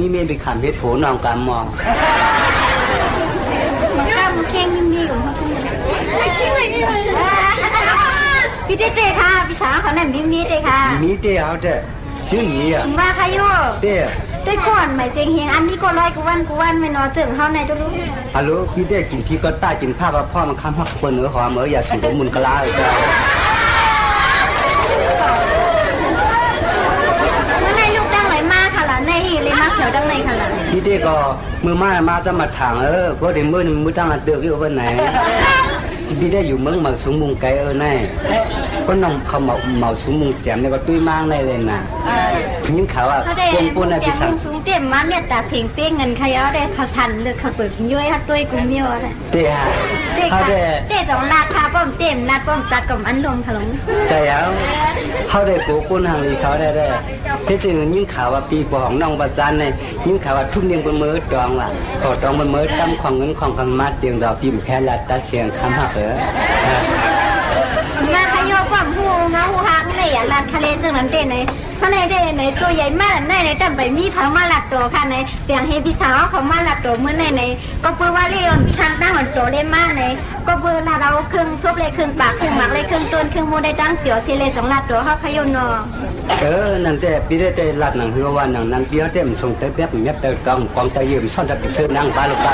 มีเมไปขำเพชรโผนองกำมองก็มึงเข่งมีอยู่พี่เจ๊ค่ะพี่สาวเขาเนี่ยมีเลยค่ะมีเต้เอาเต้ชื่อหนีอ่ะมาค่ะโยเต้ด้วยก่อนหมายเจงเฮงอันนี้ก็ร้อยกวันไม่นอนถึงเขาในตัวรู้ฮัลโหลพี่เต้กินพี่ก็ต้ากินผ้าว่าพ่อมันค้ำหักคนเหนือหอมเหมืออย่าสูงมุนกะลาเลยจ้าเมื่อในลูกดังไหลมาค่ะล่ะในเลยมาเขียวดังในค่ะล่ะพี่เต้ก็มือมาจะมาถางเพราะเดี๋ยวมือตั้งอันเดือกอยู่วันไหนพี่ได้อยู่เมืองมาสูงมุงไกแน่ก็น้องเขาเมาสูงมุงแจ่มเนี่ยก็ตุ้ยมากเลยนะยิ่งเขาอ่ะปุ่นอะไรที่สั่งสูงเต็มมาเนี่ยแต่เพ่งเป้งเงินใครเอาได้เขาทันเลือกเขาเปิดย้อยเขาตุ้ยกุ้งเมียวอะไรเต้ฮะเต้สองราคาป้อมเต็มนัดป้อมตัดกับอันลงขลุ่มใช่แล้วเขาได้ปูปุ่นทางนี้เขาได้ที่จริงยิ่งเขาว่าปีกว่าของน้องประจันเนี่ยยิ่งเขาว่าทุ่มเนียงบนมือตองว่ะพอตองบนมือตั้มของเงินของพังมาเตียงดอกพิมแค่ละตาเสียงคำหักมาขยอความหูเงาหักในลานทะเลซึ่งนั้นเต้ในเพราะในเต้ในตัวใหญ่มากในจำไปมีเผามาหลักตัวค่ะในเปียงเฮบิสาวเขามาหลักตัวเมื่อในก็เพื่อว่าเลี้ยงทางตั้งหันตัวเล่นมากในก็เพื่อเราเครื่องทุบเลยเครื่องปากเครื่องหมักเลยเครื่องต้นเครื่องมูได้ตั้งเสียวทีเลยสองหลักตัวเขาขยนอนั่นแต่ปีได้แต่หลัดหนังหัววันหนังนั้นเดียวเต็มส่งเต็มเงียบเติร์กองกองตะยืมซ่อนจะไปซื้อนั่งปลาลูกปลา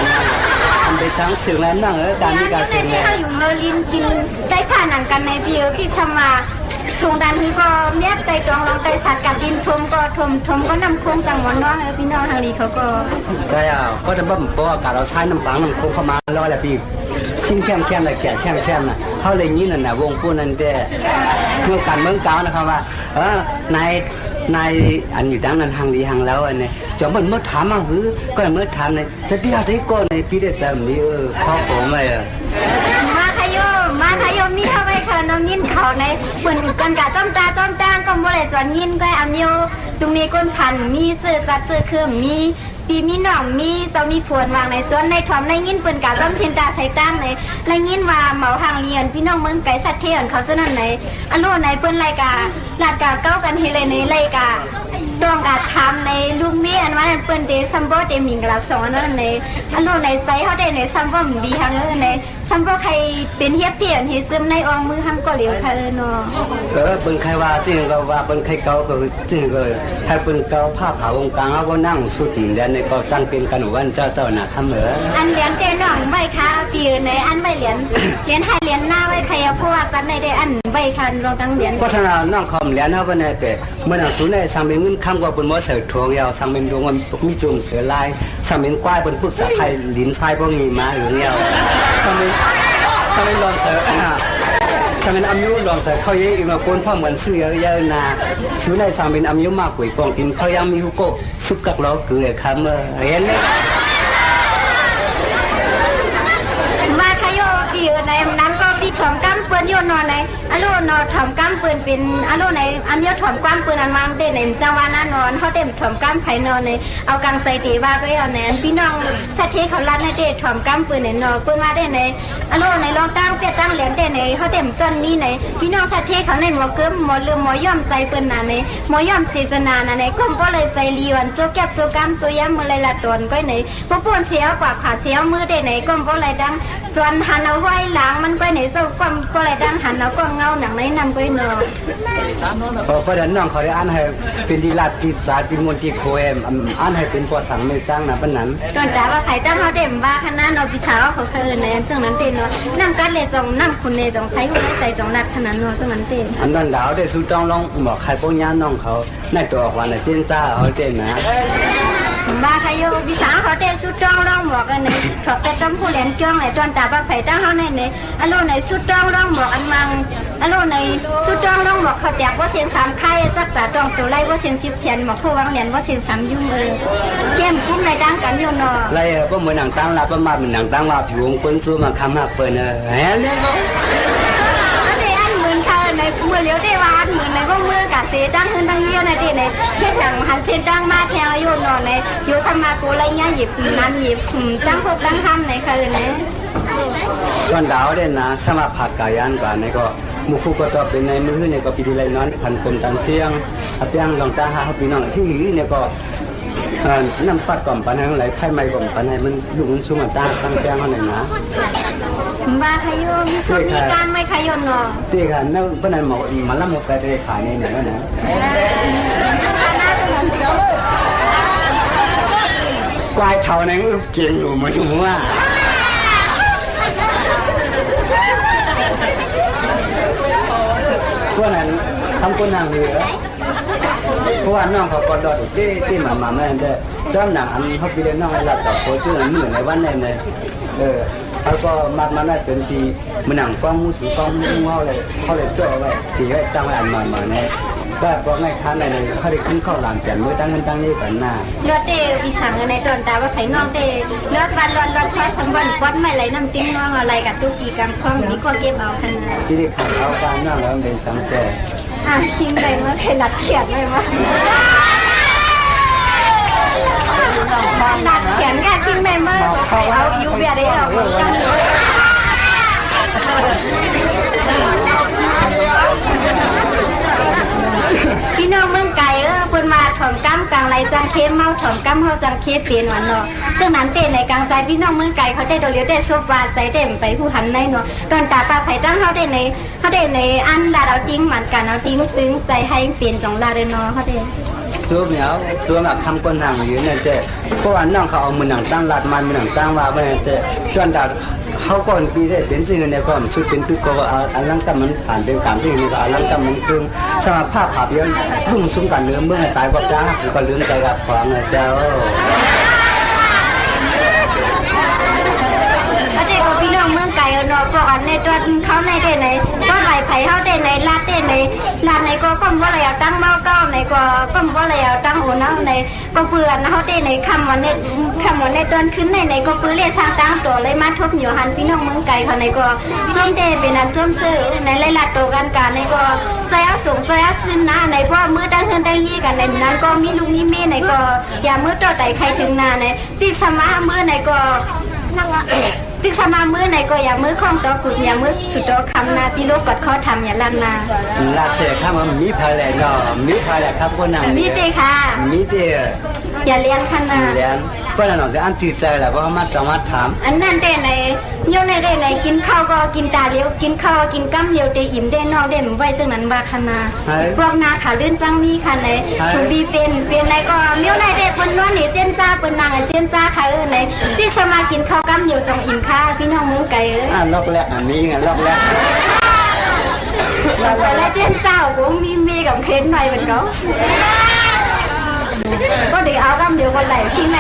ทำไปสังสื่อแล้วนั่งการมีการเสียงเลยเขาอยู่เราลินกินได้ผ่านหนังกันในเบียร์ที่ทำมาส่งดันคือก็เมียใจตรองลองใจสัตว์กับดินทมก็ทมก็นำโค้งต่างวันน้องพี่น้องทางนี้เขาก็ใช่ก็จะบ่มเพราะอากาศเราใช้น้ำปังน้ำโค้งเข้ามาแล้วแหละพี่ชิ้นแค่เลยแก่แค่น่ะเขาเลยนี้น่ะวงปูนั่นแต่เมื่อการเมืองเก่านะครับว่านายอันอยู่ดังนั้นทางดีทางแล้วอันนี้จะมันเมื่อถามมาหือก็เมื่อถามในจะที่เราได้ก็ในพี่ได้สามีข้อผมเลยมาขยมมีเข้าไปค่ะน้องยินเขาในเหมือนกันกะจ้อมตาก็โมเลจวนยินก็อามิวดูมีก้นพันมีเสื้อจัดเสื้อเครื่องมีปีมีหน่องมีต้องมีผวนวางในส่วนในถอมในยินเปิ่นกะจ้อมเทียนตาใส่ตั้งในยินว่าเหมาหางเรียนพี่น้องเมืองไก่สัตว์เทียนเขาเสนอไหนอันโลในเปิ้นรายกาลาดกาเก้ากันเฮเลยในรายกาต้องการทำในลุงมีอันว่าเปิ้นเดซัมโบเดมิงกลับสองนั่นในอันโลในไซเขาได้ในซัมโบมดีทางนั้นในซัมโบใครเป็นเฮียเปลี่ยนเฮซึมในองมือทางก็เหลียวค่ะเนาะเปิ้นใครว่าจริงก็ว่าเปิ้นใครเก่าก็จริงก็ถ้าเปิ้นเก่าผ้าขาววงกลางเอาก็นั่งสุดเดี๋ยวในก็ตั้งเป็นกันวันเจ้าน่ะทำอันเหรียญเจน้องใบค่ะปีในอันใบเหรียญให้เหรียญหน้าไว้ใครเพราะว่ากันในได้อันใบคันลองตั้งเหรียญก็ถ้าน้องคอมเหรียญเฮาบ่ได้แต่เมื่อนั้นสุในสังเป็นเงินคำก็เปิ้นบ่เสือทวงยาวสังเป็นดวงมันมีจุ่มเสือลายสังเป็นกว้ายเปิ้นพูดสะไผลิ้นไฟบ่มีมาอยู่เนี่ยสังเป็นลองเสือถ้าเป็นอายุลองใส่เขาเยอะอีกมาคนพ่อเหมือนซื้อเยอะนะซื้อในสามเป็นอายุมากกว่ากองกินเขายังมีหุกสุกกักล้อเกลือคำเห็นไหมมาขยปีในนั้นก็พี่ถอมกั้มเปืนโยนนอนในอโลนอถอมกั้มเปืนเป็นอโลในอันเยอะถอมกั้มเปืนอันวางเต้ในจังหวะนั้นนอนเขาเต็มถอมกั้มไผ่นอนในเอากังใส่ตีว่าก็เอาแนนพี่น้องถ้าเทเขาลัดในเต้ถอมกั้มเปืนในนอปืนว่าได้ในอโลในรองตั้งเปียตั้งเหรียญเต้ในเขาเต็มต้นนี้ในพี่น้องถ้าเทเขาในหมอเกิ้มหมอเรือหมอย่อมใจเปืนน่ะในหมอย่อมเจตนาน่ะในก้มก็เลยใจลีวันโซแก็บโซกัมโซย้ำมือเลยละตนก็ในพวกปนเสียวกว่าขาเสียวมือได้ในก้มก็เลยดังส่วนหันเอาไว้หลังมันก็ในโซ่ก้มก็เลยดังหันเอาก็เงาหนังในนำก็เนาะพอเดินน้องเขาได้อ่านให้เป็นดีลาติสาติมนติโคเอมอ่านให้เป็นพอสังไม่สร้างนะเป็นนั้นตอนแต่ว่าใครตั้งเขาเต็มว่าคณะนอพิชาเขาเคยในซึ่งนั้นเต็มเนาะนำการเลยจงนำคุณในจงใช้คุณใจจงรัดขนาดเนาะซึ่งนั้นเต็มอันนั้นดาวได้สู้จ้องลองบอกใครพวกย่าน้องเขาในตัวออกวันในเต้นซ่าเขาเต้นนะว่าใครโยพิชาเขาเต้นสุดจ้องร้องบอกกันเนี่ยถอดแต่จำผู้เลี้ยงจ้องไหนตอนแต่ว่าใครตั้งเขาในอารมณ์ในสุดจ้องร้องบอกอันมังอารมณ์ในสุดจ้องร้องบอกเขาแจกว่าเสียงสามไข่จักษาจ้องตัวไล่ว่าเสียง10 เสียนบอกผู้วางเหรียญว่าเสียง3 ยุ่งเข้มคุ้มในดังกันอยู่เนาะไรก็เหมือนหนังตั้งลาประมาณเหมือนหนังตั้งว่าผิวคนสู้มาคำหักเปิดเนอะแหมเนี่ยก็ในเมื่อเลี้ยวได้วานเหมือนในว่าเมื่อกะเสียตั้งขึ้นตั้งเยี่ยวในที่ในแค่ถังหันเส้นตั้งมาแถวโยนนอนในโยธมาโกไรเงี้ยหยิบนั้นหยิบตั้งพบตั้งห้ามในคืนนี้ตอนดาวเด่นนะสมาผัดกายันกว่าในก็มุขก็ตอบเป็นในมือในก็ปีดีไรนอนพันกลมตันเสียงเปียงลองตาหาพี่น้องที่หีเนี่ยก็ น้ำฟัดก่อนปันให้ไหลไพ่ไม่ก่อนปันให้มันอยู่มันสูงอันตั้งแก้งเขาหน่อยนะ บ้าขยมมีการไม่ขยมเนาะ ที่กันนั่นเป็นอะไรมาล่ำมาใส่ไปขายในไหนนะกวายเท่านั้นเก่งอยู่มาถึงว่าพวกนั้นทำคนนางเหลือเพราะว่าน้องเขาก็ดอดที่มาแม่ได้จ้ำหนังอันนี้เขาไปเล่นน้องไอ้หลับต่อโคชื่อเหมือนในวันนั้นเลยเขาก็มาได้เป็นทีมันหนังกล้องมูสูกล้องมูเขาเลยจ่อไว้ทีไว้ตั้งไว้อันมาเนี่ยก็เพราะง่ายค้าในเขาได้ขึ้นเข้าหลังแก่นเมื่อตั้งนี้กันหน้าเลือดเตะวิสังในตอนตาว่าไข่น้องเตะเลือดวันร้อนร้อนแค่สมบัติวัดไม่ไหลน้ำติ้งน้องอะไรกับตุกีกำคล้องมีข้อเก็บเอาขนาดที่ได้ขับเอาการน้องแล้วเป็นสังเกตชิงเลยมั้งใครหลัดเขียนเลยมั้งหลัดเขียนกันชิงเลยมั้งใครเอาอยู่เบียร์ได้หรอพี่น้องเมืองไก่เพิ่นมาถ่อมก้ามกลางไรจังเคมเมาถ่อมก้ามเฮาจังเคเปลี่ยนวันเนาะจังนั้นเต้ในกลางใจพี่น้องเมืองไก่เขาได้โดเลียวได้ซบว่าใจเต็มไปผู้หันในเนาะตอนตาปลาไผ่จังเฮาได้ในอันดาเอาติ้งมันกันเอาติ้งซึ้งใจให้เปลี่ยนจงลาเดเนาะเขาได้ตัวเหมียวตัวแบบคำคนห่างอยู่เนี่ยเจ๊เพราะว่าน้องเขาเอามือหนังตั้งลาดมันมือหนังตั้งว่าไปเนี่ยเจ๊จนดาเขาก่อนปีได้เป็นสิ่งในความสุดเป็นตึกก็ว่าอันลังกำมันผ่านเป็นการที่นี่ก็อันลังกำมันซึ่งสมาภาพภาพเยอะรุ่งซุ้มกันเนื้อเมื่อตายก็จ้าสุก็ลืมใจกับความเจ้าพี่น้องเมืองไก่เนาะก็อันในตัวเขาในได้ไหนก็ไหลไผ่เขาได้ไหนลาดได้ไหนลาดไหนก็ก้มว่าอะไรเอาตั้งเมาเก้าไหนก็ก้มว่าอะไรเอาตั้งหัวน้าไหนก็เปลือนเขาได้ไหนคำวันในตอนขึ้นในก็เปลือเรียกทางตั้งตัวเลยมาทบอยู่หันพี่น้องเมืองไก่เขาในก็ส้มเดเป็นอันส้มซื้อในไล่ลาดโตกันการในก็ใจเอาสูงใจเอาซึมนะในก็มือตั้งเฮือนตั้งยี่กันในนั้นก็มีลุงมีเม่ในก็อย่ามือต่อไต่ใครถึงนาในที่สมามือในก็ติสมามือไหนก็อย่ามือข้องตัวกุดอย่ามือสุดตัวคำนาที่ลูกกดข้อทำอย่าลันนาลาเสกข้ามันมีพาแหล่เนาะมีพาแหล่ครับคนนั้นมีเตค่ะมีเตอย่าเลี้ยงขนาดเลี้ยงเพราะนั่นเราจะอันติดใจแหละเพราะมาสามารถถามอันนั้นได้ไหนโยนได้ไหนกินข้าวก็กินตาเลี้ยวกินข้าวกินกั้มเลี้ยวเตอิ่มได้นอกได้ไว้ซึ่งนั้นบาขนาพวกนาขาลื่นจังมีค่ะไหนถูกดีเป็นไหนก็เลี้ยวไหนได้ปนนวลนี่เจนจ้าปนนางเจนจ้าค่ะไหนที่สมากินข้าวกั้มเลี้ยวจงอิ่มค่ะพี่น้องมือไก่ล็อกแรกมีไงล็อกแรกแล้วเจนเจ้าcũngมีกับเค้นหน่อยเหมือนเขาก็เดี๋ยวเอากั้มเลี้ยวคนไหลทิ้งไหน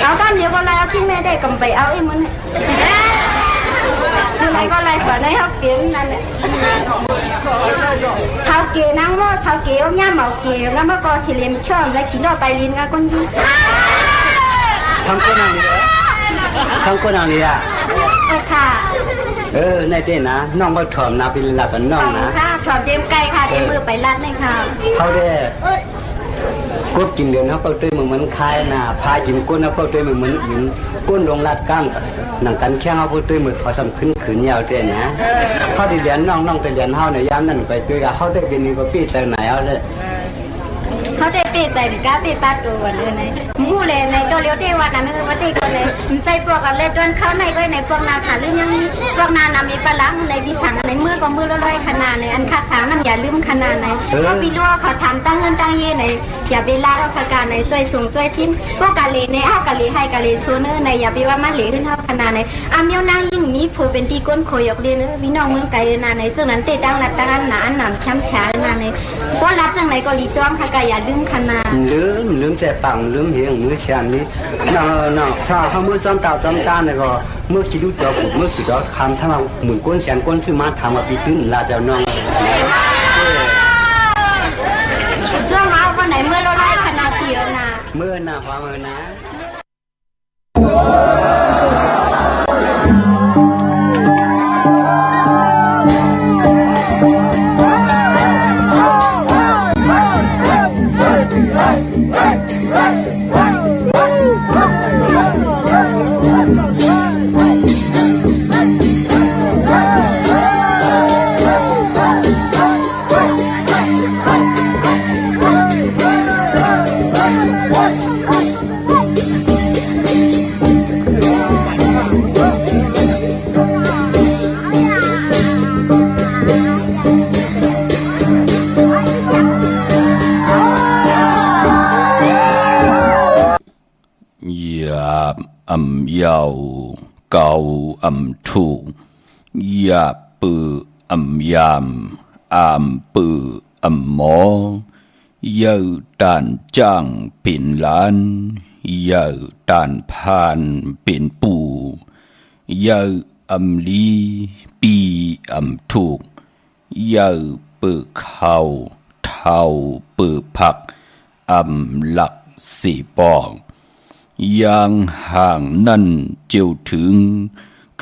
เอากั้มเลี้ยวคนไหลเอาทิ้งไหนได้cầmไปเอาเองมันคือไหนก็ไหลฝันให้เขาเปลี่ยนนั่นแหละเขาเกี่ยนั่งว่าเขาเกี่ยวย่าเหมาเกี่ยวแล้วเมื่อก่อนสิเลียมชอบแล้วขี่รถไปลินกันคนยิ่งทำคนอะไรทำคนอะไรอ่ะค่ะในเต้นะน้องก็ถอมนาเป็นหลักกันน้องนะค่ะถอมเต็มไก่ค่ะเต็มมือไปรัดเลยค่ะเขาได้กดกินเดือนเขาก็ด้วยเหมือนคายนะพากินก้นเขาก็ด้วยเหมือนหินก้นลงลาดก้างหนังกันแข้งเขาก็ด้วยมือเขาสำขึ้นขืนยาวเต้นะเขาได้เรียนน้องไปเรียนเขาในย้ำนั่นไปด้วยเขาได้เป็นนี่ก็พี่ใส่ไหนเอาเลยเขาได้เปิดใจก้าเปิดปากตัวเลยนะมูเลยในตัวเลี้ยวที่วัดนั้นวัดที่คนเลยใจพวกกันเลยจนเข้าในก็ในพวกนาขาลื่นยังพวกนานามีปลาในวิสังในมือก็มือลอยขนาดในอันขาขางนั่นอย่าลืมขนาดในเพราะพี่รู้ว่าเขาทำตั้งเงินตั้งเย่ในอย่าไปลาเอาประการในใจสูงใจชิ้นพวกกะลีในเอากะลีให้กะลีซูเนอร์ในอย่าไปว่ามันเหลือขึ้นเท่าขนาดในอาเมียวนางยิ่งมีผู้เป็นที่ก้นโคยกเรียนพี่น้องเมืองไกลนาในซึ่งนั้นเตะตั้งรัดตั้งอันหนาอันหนามช้ำช้านาในเพราะรัดจังไหนก็รีต้อมค่ะกะอย่าลืมขนาดลืมใจปังลืมเหียงมือเชียนนี้น้องถ้าเขามือจอมตาจอมตาเนี่ยก็มือคิดดูจอบุมือสุดยอดคำถ้าเราหมุนก้นเชียนก้นซื้อมาทำมาปีตื้นลาเจ้าน้องเรื่องเอาวันไหนเมื่อเราไล่ขนาดเดียวนะเมื่อหน้าความเมื่อนะWhat? ยาบอำยาวเกาอำถูยาปืออำยามอามปืออำหมอเยาตานจ้างเป็นหลานเยาตานพานเป็นปู่เยาอำลีปีอำถูกเยาปือเขาเท่าปือผักอำหลักสี่ปองยางห่างนั่นเจียวถึง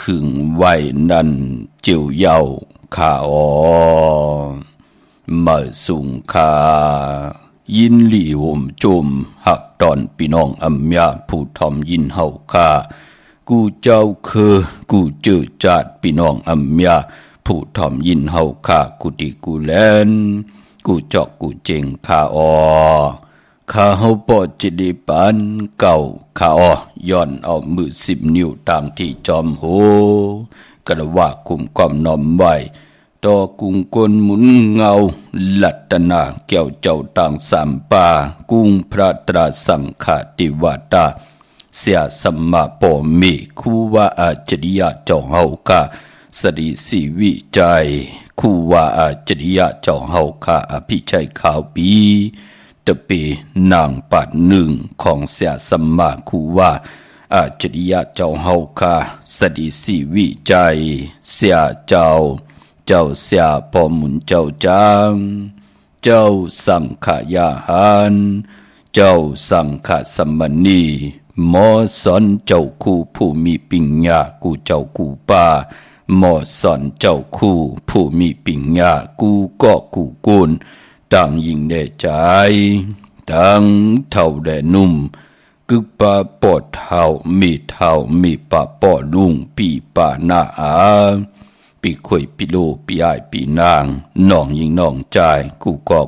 ขึงไว้นั่นเจียวเยาขาอมาสุงคายินหลี่วมจุมหักตอนพี่น้องอำยาผู้ทอมยินเฮาคากูเจ้าคือกูเจอจาดพี่น้องอำยาผู้ทอมยินเฮาคากูติกูแลนกูจอกกูเจงขาอข้าเฮาปอจิดีปานเก่าข้าย้อนเอามือ10 นิ้วตามที่จอมโหกระว่าคุมความน้อมไว้ต่อกุ้งกลหมุนเงาลัตนาแก้วเจ้าต่างสามป่ากุ้งพระตราสังฆติวาตาเสียสัมมาปอมีคู่ว่าอาจริยะเจ้าเฮากะสริสีวิจัยคู่ว่าอาจริยะเจ้าเฮากะอภิชัยขาวปีตะเปนางปัดหนึ่งของเสียสัมมาคู่ว่าอาจริยะเจ้าเฮากะสริสีวิจัยเสียเจ้าเสียปอมุนเจ้าจางเจ้าสังขยาหารเจ้าสังขสมณีหมอสอนเจ้าคู่ผู้มีปิญญากูเจ้ากูป่าหมอสอนเจ้าคู่ผู้มีปิญญากูก็กูกุนต่างยิ่งแน่ใจต่างเท่าแดนุ่มกึกป่าปอดเท่ามีป่าปอลุงปีป่าหน้าอาปีข่อยปีโลปีอ้ายปีนางน้องยิงน้องใจกูก็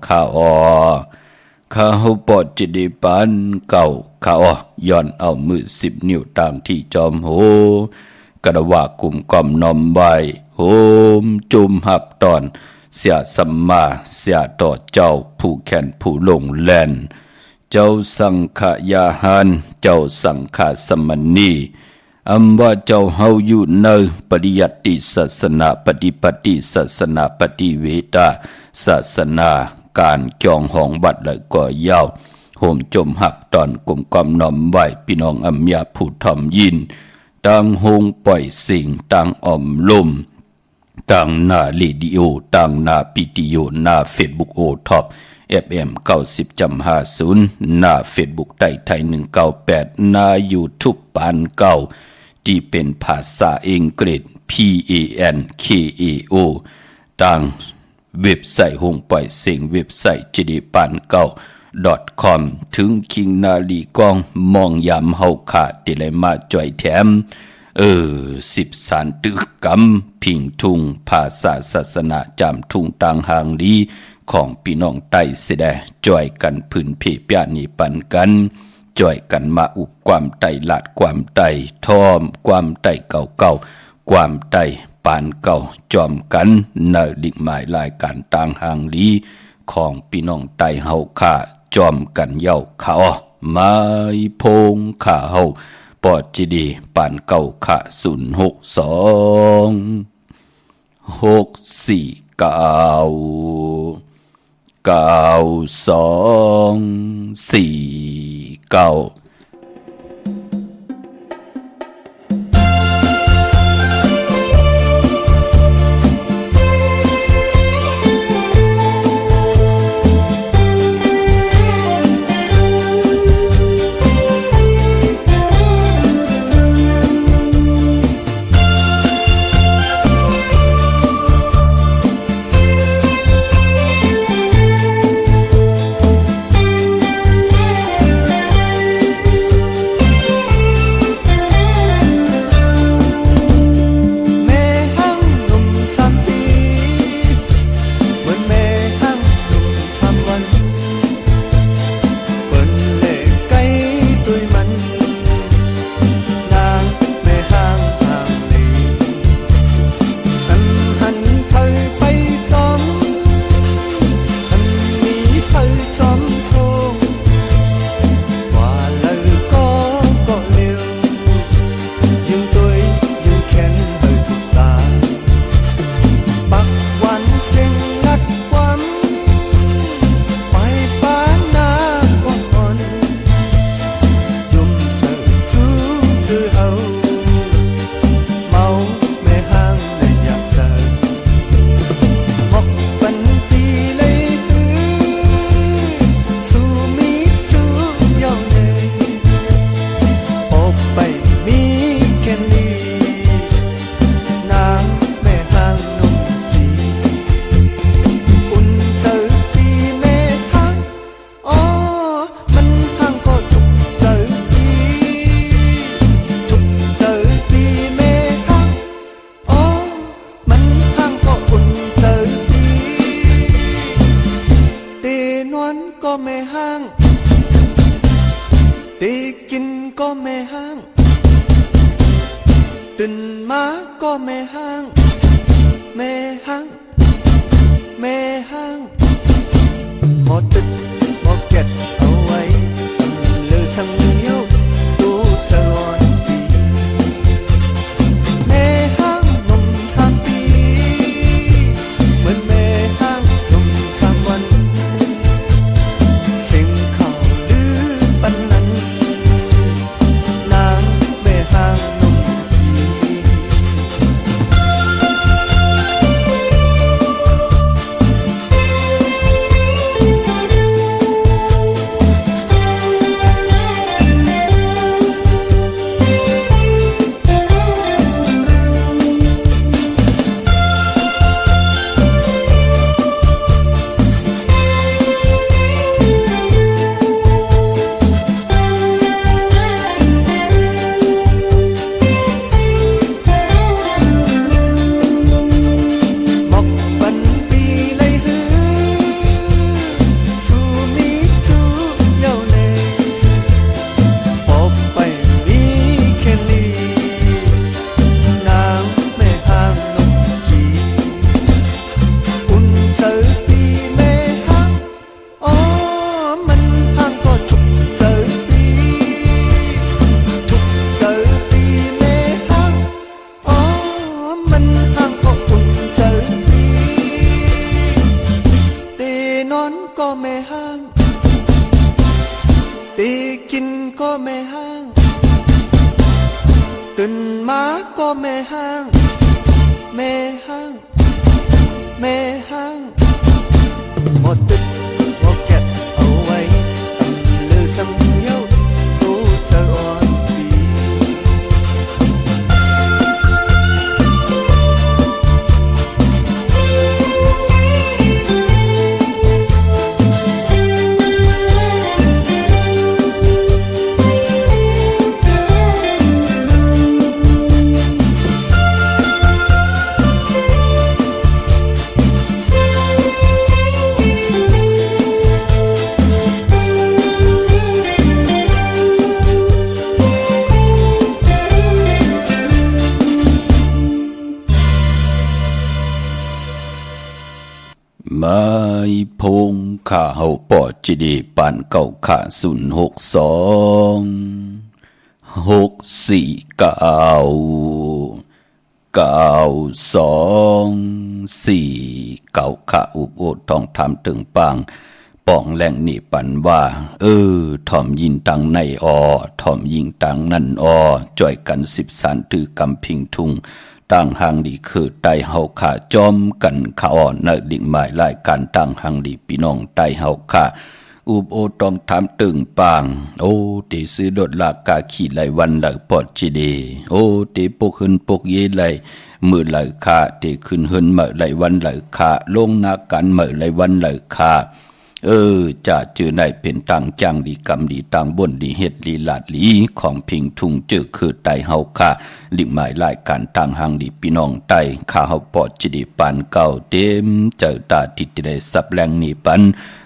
ข้าข้าเฮาปอดจิดีปานเก่าข้าย้อนเอามือ10 นิ้วตามที่จอมโหกระว่ากุมกอมน้อมไว้โหมจุมหับตอนเสียสัมมาเสียต่อเจ้าผู้แค้นผู้ลงแล่นเจ้าสังขยาหารเจ้าสังฆสมณีอำว่าเจ้าเฮาอยู่ในปริยัติศาสนาปฏิปฏิศาสนาปฏิเวทศาสนาการจองห้องวัดและก่อยาวโหมจมหักตอนกลมความน้อมไหวพี่น้องอำยาผู้ทอมยินต่างหงปล่อยสิ่งต่างอ่อมลมต่างหน้าเรดิโอต่างหน้าปิติโอหน้าเฟซบุ๊กโอท็อปFM 90.50หน้าเฟซบุ๊กไต้ไทย198หน้า YouTube ปานเก่าที่เป็นภาษาอังกฤษ PANKAO ต่างเว็บไซต์หงปล่อยเสียงเว็บไซต์จิดีปานเก่า .com ถึงคิงนาลีกองมองยามเฮาขาดที่ไหลมาจ่อยแถม10 สารตึกกำพิงทุงภาษาศาสนาจำทุงต่างหางดีของพี่น้องไต้เสดจ่อยกันพื้นเพเปียนีปันกันจ่อยกันมาอุบความไต้ลาดความไต้ทอมความไต้เก่าความไต้ปานเก่าจอมกันในดิ่งหมายรายการต่างหางดีของพี่น้องไต้เฮาขาจอมกันเย้าขาไม้พงขาเฮาปอดจีดีปานเก่าขา0629249 ก็ไม่ห้างตื่นมาก็ไม่ห้างไม่ห้างไม่ห้างหมดตึกหมดเก็ดเอาไว้เลือสังเหี่ยวตู้สลอนปีไม่ห้างนม3 ปีเหมือนไม่ห้างนม3 วันเสียงข่าวลือปันนั้นนางไม่ห้างนมทีตีกินก็ไม่ห้างตื่นมาก็ไม่ห้างไม่ห้างไม่ห้างหมดตึกหมดเก็บเอาไว้เลือสังเหี่ยวตู้จะอ่อนปีไม่พงข้าเฮาปอจิดีปานเก่าข้า062 649 92 4 เก่าข้าอุบโอดทองทำถึงปางป่องแหล่งนี่ปันว่าถ่อมยินตังในถ่อมยิงตังนั่นจ่อยกัน10 สานถือกำพิงทุงตั้งหังดีคือไตเฮาขาจอมกันขาอ่อนในดิ่งหมายรายการตั้งหังดีพี่น้องไตเฮาขาอุบโอต้องทำตึงปางตีซื้อดดลากาขีไหลวันไหลปอดจีดีตีปกหึนปกเยไหลมือไหลขาตีขึ้นหึนเมื่อไหลวันไหลขาลงนากันเมื่อไหลวันไหลขาจะเจอในเป็นตังจังดีกำดีตังบนดีเฮ็ดลีลาดลีของพิงทุงเจอคือไตเฮาค่ะลิหมายรายการตังหังดีพี่น้องไตข้าเฮาปอดจิดีปานเก่าเต็มเจอตาติดได้สับแรงนี่ปัน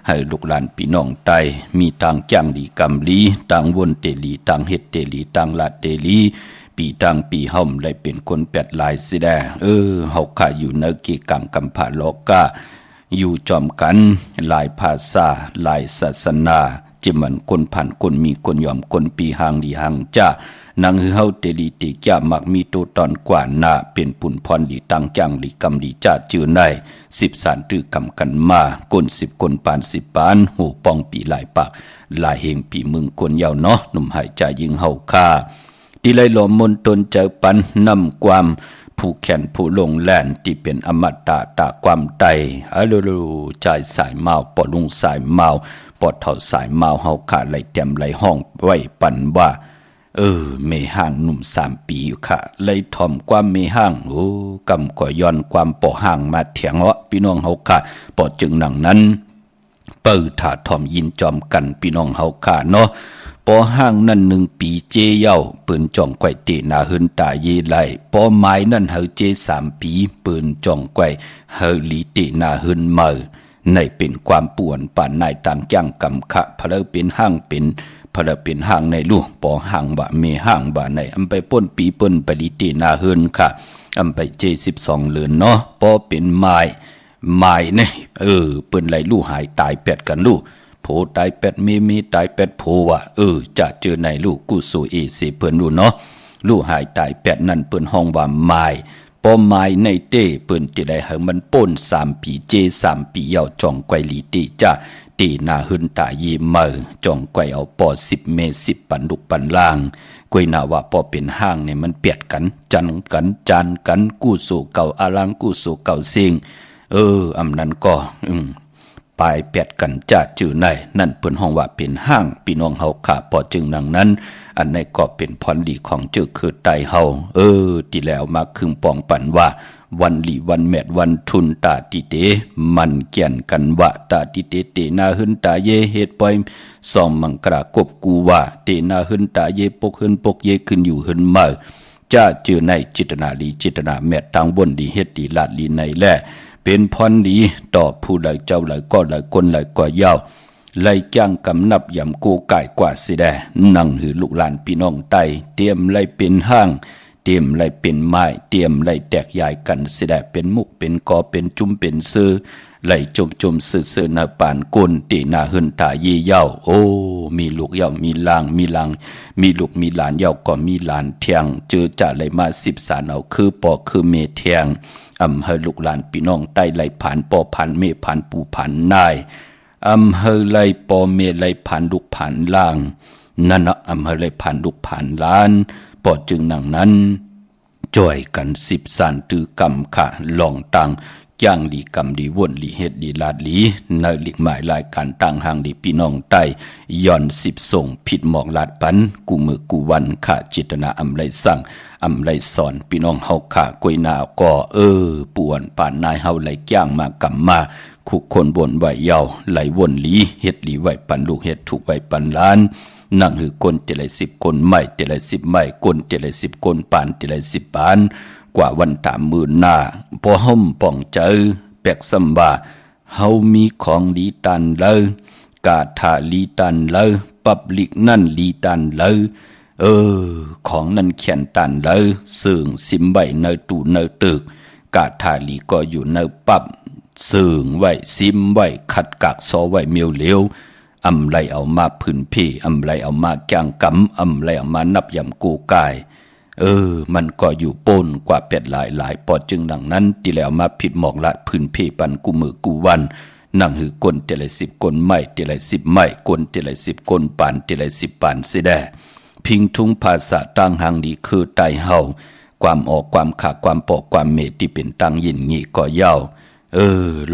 ให้ลูกหลานพี่น้องไตมีตังจังดีกำลีตังวนเตลีตังเฮ็ดเตลีตังลาดเตลีปีตังปีเฮาได้เป็นคนแปดลายสิแดเฮาค่ะอยู่ในกีกังกำผาโลกาอยู่จอมกันหลายภาษาหลายศาสนาจิมันคนผ่านคนมีคนยอมคนปีหางดีหางจ้านางเฮาเตลีติจ้ามักมีตัวตอนกว่านาเป็นปุ่นพรดีตังจังดีกำดีจ้าจือใน10 สานตื้อกำกันมาคน10 คนปาน10 ปานหูปองปีหลายปากหลายเฮงปีมึงคนยาวเนาะหนุ่มหายใจยิงเฮาคาที่ไล่หลอมมนตนเจอปันนำความผู้แขนผู้ลงแล่นที่เป็นอมตะตาความใดใจสายเมาปอลุงสายเมาปอดเท่าสายเมาเฮาขาดไหลเต็มไหลห้องไว้ปันว่าเมห่างหนุ่ม3 ปีอยู่ค่ะเลยถ่อมความเมห่างกำก่อย้อนความปอห่างมาเถียงพี่น้องเฮาค่ะปอจึงหนังนั้นเปิดถาถ่อมยินจอมกันพี่น้องเฮาค่ะเนาะปอห้างนั่น1 ปีเจเย้าปืนจ่องไกวเตนาหึนตาเยไลปอไม้นั่นเฮาเจ3 ปีปืนจ่องไกวเฮาลีเตนาหึนเมอในเป็นความป่วนป่านนายต่างจังกำขะเพลอเป็นห้างเป็น พลเป็นห่างในลูกปอห่างบะเมห่างบะในอำไปป้นปีป้นปดิตีนาเฮินค่ะอำไป72เลือนเนาะปอเป็นไม้เนี่ยเปิ้นไหลลูกหายตายแปดกันลูกโผตายแปดมีตายแปดโผว่ะจะเจอในลูกกูสู่เสเปิ้นลูกเนาะลูกหายตายแปดนั่นเปิ้นห้องว่าไม้ปอไม้ในเต้เปิ้นที่ได้เฮามันป้น3ปี3ปียาวจ่องไกวลีตีจ้าตีนาหึนตายีเมอจ่องไกวเอาปอ10เม10ปันดุกปันล่างกวยนาว่าปอเป็นห้างเนี่ยมันเปียดกันจันกันกู้สู่เก่าอาลังกู้สู่เก่าสิ่งอำนั้นก็ปลายแปดกันจะจื่อในนั่นเปิ้นห้องว่าเป็นห้างพี่น้องเฮาค่ะพอจึงดังนั้นอันในก็เป็นพรดีของจื่อคือไตเฮาที่แล้วมาคึงปองปันว่าวันลีวันแมดวันทุนตาติเตมันเกี่ยนกันว่าตาติเตเตนาหึนตาเยเฮ็ดปอยสองมังกรากบกูว่าเตนาหึนตาเยปกหึนปกเยขึ้นอยู่หึนเมาจะจื่อในจิตนาลีจิตนาแมดทางบนดีเฮ็ดดีลาดลีในแลเป็นพรดีต่อผู้ใดเจ้าหลายก็หลายคนหลายก็ยาวไล่จ้างกำนับยำกูไก่กว่าสิแดนั่งหือลูกหลานพี่น้องไตเตรียมไล่เป็นห้างเตรียมไล่เป็นไม้เตรียมไล่แตกยายกันสิแดเป็นมุกเป็นกอเป็นจุ้มเป็นซื้อไล่จมซื่อนาปานก้นตีนาหึนตายีเย้ามีลูกเย้ามีลางมีลูกมีหลานเย้าก็มีหลานเทียงเจอจ่าไล่มา10สารเอาคือปอคือเมเทียงอำเภอลูกหลานพี่น้องใต้ไหลผ่านปอผ่านเมผ่านปูผ่านนายอำเภอไหลปอเมไหลผ่านลูกผ่านล่างนั่นนะอำเภอไหลผ่านลูกผ่านล้านปอจึงหนังนั้นจ่อยกัน10สานตือกำค่ะลองตังย่างดีกำดีวนดีเฮ็ดดีลาดลีในลิกหมายรายการต่างหางดีพี่น้องใต้ย่อน10ส่งผิดหมอกลาดปันกูมือกูวันค่ะจิตนาอำไรสั่งอำไรสอนพี่น้องเฮาค่ะกวยนาก็ป่วนป่านนายเฮาไหลย่างมากำมาคุกคนบนไหวเยาไหลวนหลีเฮ็ดหลีไหวปันลูกเฮ็ดถูกไหวปันล้านนั่งหือคนเตลัย10คนไม่เตลัย10ไม่คนเตลัย10คนปานเตลัย10ปานกว่าวันตามมื่นหน้าพอห่มป่องเจอแปกสำบาเฮามีของดีตันเลยกาถาลีตันเลยปับลิกนั่นลีตันเลยของนั้นเขียนตันเลยซึ่งซิมใบเนตูเนตึกกาถาลีก็อยู่เนปับซึ่งไว้ซิมไว้ขัดกากซอไว้เมียวเหลียวอำไรเอามาพื้นพี่อำไรเอามาแกงกำอำไรเอามานับยำกูกายมันก็อยู่ปนกว่าเป็ดหลายปอจึงดังนั้นที่แล้วมาผิดหมอกละพื้นพี่ปันกูมือกูวันนั่งหือกลเตลัย10กลไม่เตลัย10ไม่กลเตลัย10กลปานเตลัย10ปานสิแดพิงทุงภาษาตั้งหางดีคือไตเฮาความออกความขาความปอกความเมตที่เป็นตั้งยินงี้ก็ยาว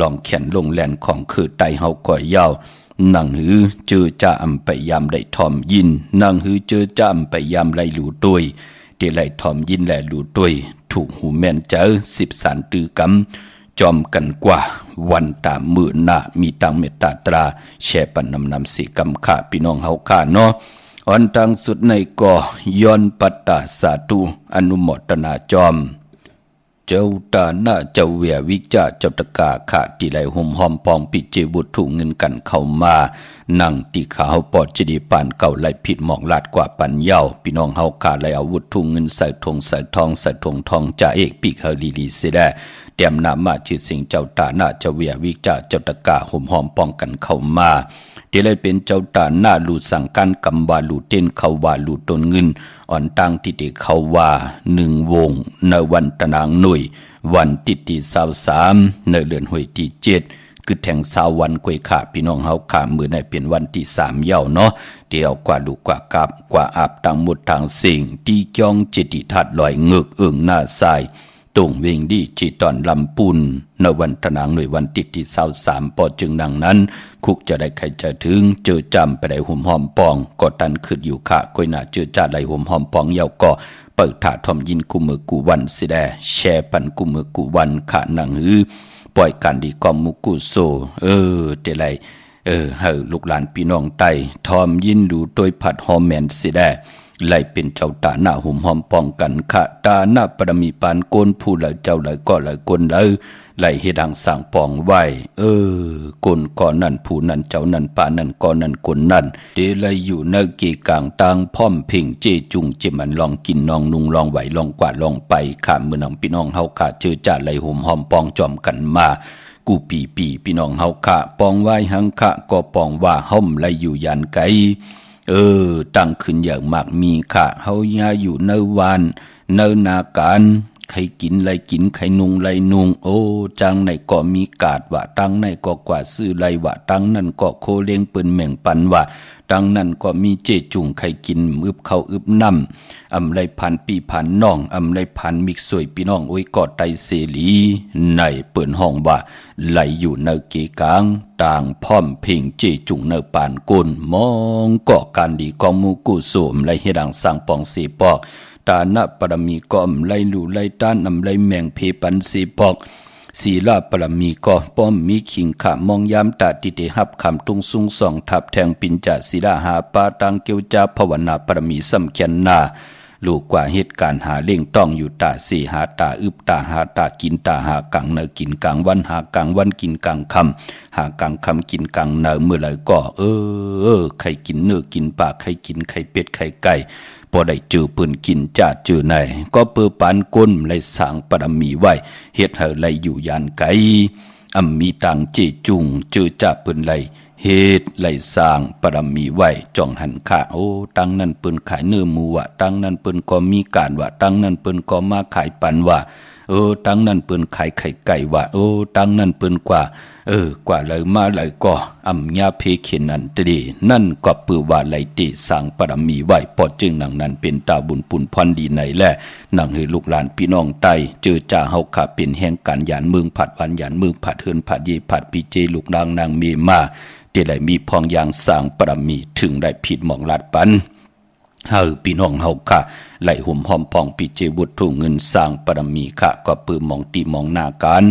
ลองเขียนลงแลนของคือไตเฮาก็ยาวนั่งหือเจอจ้าอำไปยามได้ทอมยินนั่งหือเจอจ้าอำไปยามไล่หลูตุยเดไล่ทอมยินแลหลูตุยถูกหูแม่นเจอ10สารตือกำจอมกันกว่าวันตามมือหน้ามีตังเมตตาตราแช่ปันนำสีกำขาพี่น้องเฮาค่าเนาะอันตังสุดในก็ย้อนปัตตาสาธุอนุโมทนาจอมเจ้าตาหน้าเจ้าเวียวิจาเจ้าตะกาขาที่ไหลห่มหอมปองปิเจบุตรถูกเงินกันเข้ามานั่งตีขาวปอดจดีปานเก่าไหลผิดหมอกลาดกว่าปันเย้าพี่น้องเฮาขาไหลอาวุธถูกเงินใส่ทงใส่ทองใส่ทงทองจ่าเอกปีกเฮลีลีเสดเตรียมนามาจิตสิงเจ้าตาหน้าเจ้าเวียวิจาเจ้าตะกาห่มหอมป้องกันเข้ามาที่เลยเป็นเจ้าตาหน้าลูสั่งการกำวาลูเต้นเขาวาลูตนเงินอ่อนตั้งที่ติเขาว่า1วงในวันตะนางหน่วยวันที่23ในเดือนหวยที่7คือแทง20วันกวยขาพี่น้องเฮาขามือในเป็นวันที่3เย้าเนาะเดี๋ยวกว่าลูกกว่ากับกว่าอาบตังหมดทางสิ่งที่จ้องจิติทัดลอยเงือกเอิงหน้าทรายตรงเวงดีจีตอนลำปุนในวันตะนางหน่วยวันที่23ปอจึงดังนั้นคุกจะได้ใครจะถึงเจอจำไปได้หุ่มหอมปองก็ตันขึ้นอยู่ค่ะก้อยหน้าเจอจ่าไหลหุ่มหอมปองเยาก็เปิดถาทอมยินกูมือกูวันสิแดแช่ปันกูมือกูวันขาหนังหือปล่อยการดีกอมมุกุโซเดลัยเฮาลูกหลานพี่น้องไตทอมยินดูโดยผัดหอมแมนสิแด ไหลเป็นเจ้าตาหน้าหุ่มหอมป้องกันขะตาหน้าปรมีปานโกนผู้ไหลเจ้าไหลก็ไหลกนไหลเฮดังสั่งปองไว้กนก่อนนั่นผู้นั่นเจ้านั่นป่านั่นก่อนนั่นกนนั่นเดไหลอยู่ในเกกลางตางพ่อมเพ่งเจจุงเจมันลองกินนองนุงลองไหวลองกวาดลองไปข้ามเมืองน้องพี่น้องเฮาขาเจอจ่าไหลหุ่มหอมปองจอมกันมากูปีพี่น้องเฮาขะปองไว้หังขะก็ปองว่าห่มไหลอยู่ยันไกตั้งขึ้นอย่างมากมีขะเฮายาอยู่เนวานเนนาการใครกินไรกินใครนุงไรนุงจังไหนก็มีกาดว่าตังไหนก็กว่าซื้อไรว่าตังนั่นก็โคเลี้ยงปืนแม่งปันว่าตังนั่นก็มีเจจุงใครกินอึบเขาอึบน้ำอำไรพันปีพันน้องอำไรพันมิกสวยพี่น้องโอ้ยกอดไตเสลีในเปิ่นห้องว่าไหลอยู่ในเกกลางต่างพร้อมเพ่งเจจุงในปานกุนมองก่อการดีกองมูกุสมไรเฮดังสร้างปองเสปอกตาณปรมีก็อำไลลู่ไลต้านอำไลแมงเพปันสีปอกศีลาปรมีก็ป้อมมีขิงขะมองยามตาติเตหับคำตุงสุงส่องทับแทงปินจ่าศีลาหาปาตังเกียวจาภาวนาปรมีสัมเขียนนาลูกกว่าเหตุการณ์หาเล่งต้องอยู่ตาสีหาตาอึบตาหาตากินตาหากังเนกินกังวันหากังวันกินกังคำหากังคำกินกังเนเมื่อไรก็ใครกินเนื้อกินปลาใครกินไข่เป็ดไข่ไก่พอได้เจอปืนกินจ่าเจอไหนก็เปิดปานก้นเลยสร้างปรมีไว้เฮ็ดให้ไหลอยู่ยานไกมีตังเจจุงเจอจ่าปืนไหลเฮ็ดไหลสร้างปรมีไว้จ่องหันขาตังนั้นเปิ้นขายเนื้อหมูวะตังนั้นเปิ้นก็มีการวะตังนั้นเปิ้นก็มาขายปันวะตังนั้นเปิ้นขายไข่ไก่วะตังนั้นเปิ้นกว่ากว่าเลยมาเลยก็ญาเพเขนันตรีนั่นก็ปือว่าไหลติสร้างปรมีไว้พอจึงหนังนั้นเป็นตาบุญปุนพรดีในแลหนังให้ลูกหลานพี่น้องไตเจอจ่าเฮาขาเป็นแห่งการยานเมืองผัดวันยานเมืองผัดเฮือนผัดเยผัดปีเจลูกนางเมมาเดได้มีพองอย่างสร้างปรมีถึงได้ผิดหมองลาดปันพี่น้องเฮาค่ะไหลหุ่มหอมพองปีเจวุฒุเงินสร้างปรมีค่ะก็ปื้มมองตีมองหน้าการ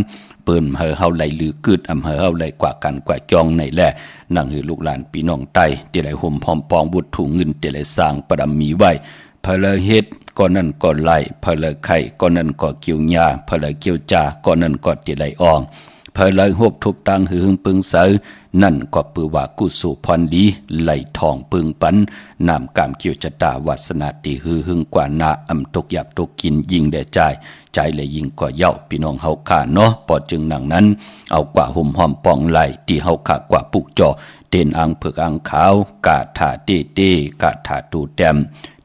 เปิ้นเฮาไหลลือกึดเฮาไหลกว่ากันกว่าจองในแลนั่งให้ลูกหลานพี่น้องไตเดได้หุ่มหอมพองวุฒุเงินเดได้สร้างปรมีไว้เพลเฮ็ดก็นั่นก็ไหลเพลไข่ก็นั่นก็เกี่ยวหญ้าเพลเกี่ยวจาก็นั่นก็เดไหลอองเพลหบทุกตังหึงปึงเสอนั่นก็ปือว่ากุสุพรดีไหลทองปึงปันนามกามเกี่ยวจตาวาสนาติหึงกว่านาตกหยับตกกินยิ่งได้ใจเลยยิ่งก็เย้าพี่น้องเฮาขาเนาะพอจึงหนังนั้นเอากว่าห่มหอมปองไหลที่เฮาขากว่าปุกจอเด่นอังเผือกอังขาวกาถาเต้กาถาตูแตม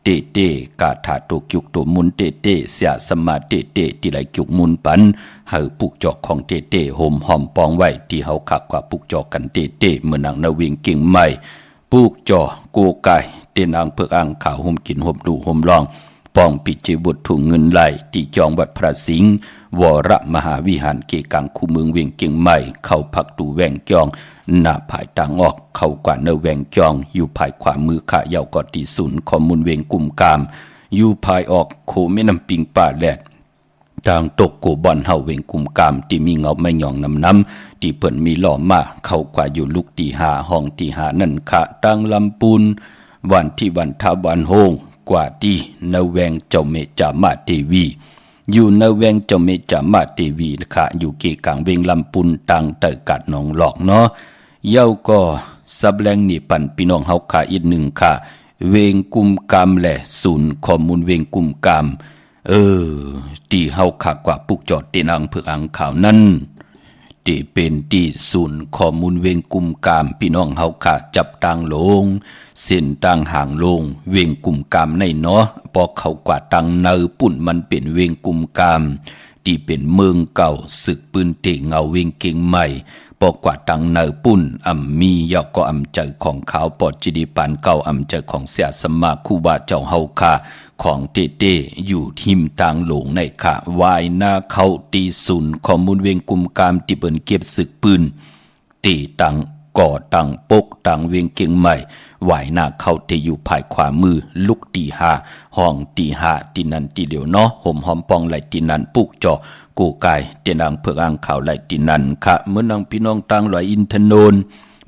เตกาถาตุกิกตุมุนเตเสียสมาเตที่ไหลกิกมุนปันเฮาปุกจอกของเตห่มหอมปองไว้ที่เฮาขักกว่าปุกจอกกันเตเมื่อนางนาวิงกิ่งใหม่ปุกจอโกไก่เตนางเผือกอังขาวห่มกินห่มดูห่มลองปองปิจิบุตรถุงเงินไหลที่จองวัดพระสิงห์วรมหาวิหารเกกังคูเมืองเวียงเก่งใหม่เข้าพักตูแวงจองหน้าภายต่างออกเข้ากว่าเนแวงจองอยู่ภายขวามือขะเยาวกอตีศูนย์ข้อมูลเวียงกุมกามอยู่ภายออกโคแม่น้ำปิงป่าแหลดทางตกโกบอนเฮาเวียงกุมกามที่มีเงาไม่หย่องน้ำที่เปิ่นมีหล่อมาเข้ากว่าอยู่ลูกตีหาห้องตีหานั่นขะตังลำปูนวันที่วันทาวันโฮงกว่าที่เนแวงเจ้าเมจามาเทวีอยู่เนแวงเจ้าเมจามาเทวีนะคะอยู่เกกลางเวงลำปุนตังเตอกัดหนองหลอกเนาะเย้าก็สับแรงนี่ปั่นพี่น้องเฮาขาอีกหนึ่งค่ะเวงกุมกามแหละศูนย์ข้อมูลเวงกุมกามที่เฮาขากว่าปุกจอดเตนังเผือกอังข่าวนั้นที่เป็นที่ศูนย์ข้อมูลเวงกุมกามพี่น้องเฮาขาจับตังลงเส้นตังห่างลงเวงกุมกามในเนาะพอเขากว่าตังเนอปุ่นมันเป็นเวงกุมกามที่เป็นเมืองเก่าศึกปืนเตเงาเวงเก่งใหม่ปอกว่าตังเนอปุ่นมียาก็ใจของขาวปอดจิดีปานเก่าใจของเสียสมาคูบาเจ้าเฮาคาของเตอยู่ทิมตางหลงในขาวายหน้าเขาตีศูนย์ข้อมูลเวงกุมกามที่เปิ้นเก็บศึกปืนตีตังก่อตังปกตังเวงเก่งใหม่ไหวหน้าเขาที่อยู่ภายขวามือลุกตีหาห้องตีหาตีนันตีเดียวเนาะห่มหอมปองไหลตีนันปุกจอกูกายเตียนางเผือกอ่างข่าวไหลตีนันค่ะเมื่อนางพี่น้องตังลอยอินทนน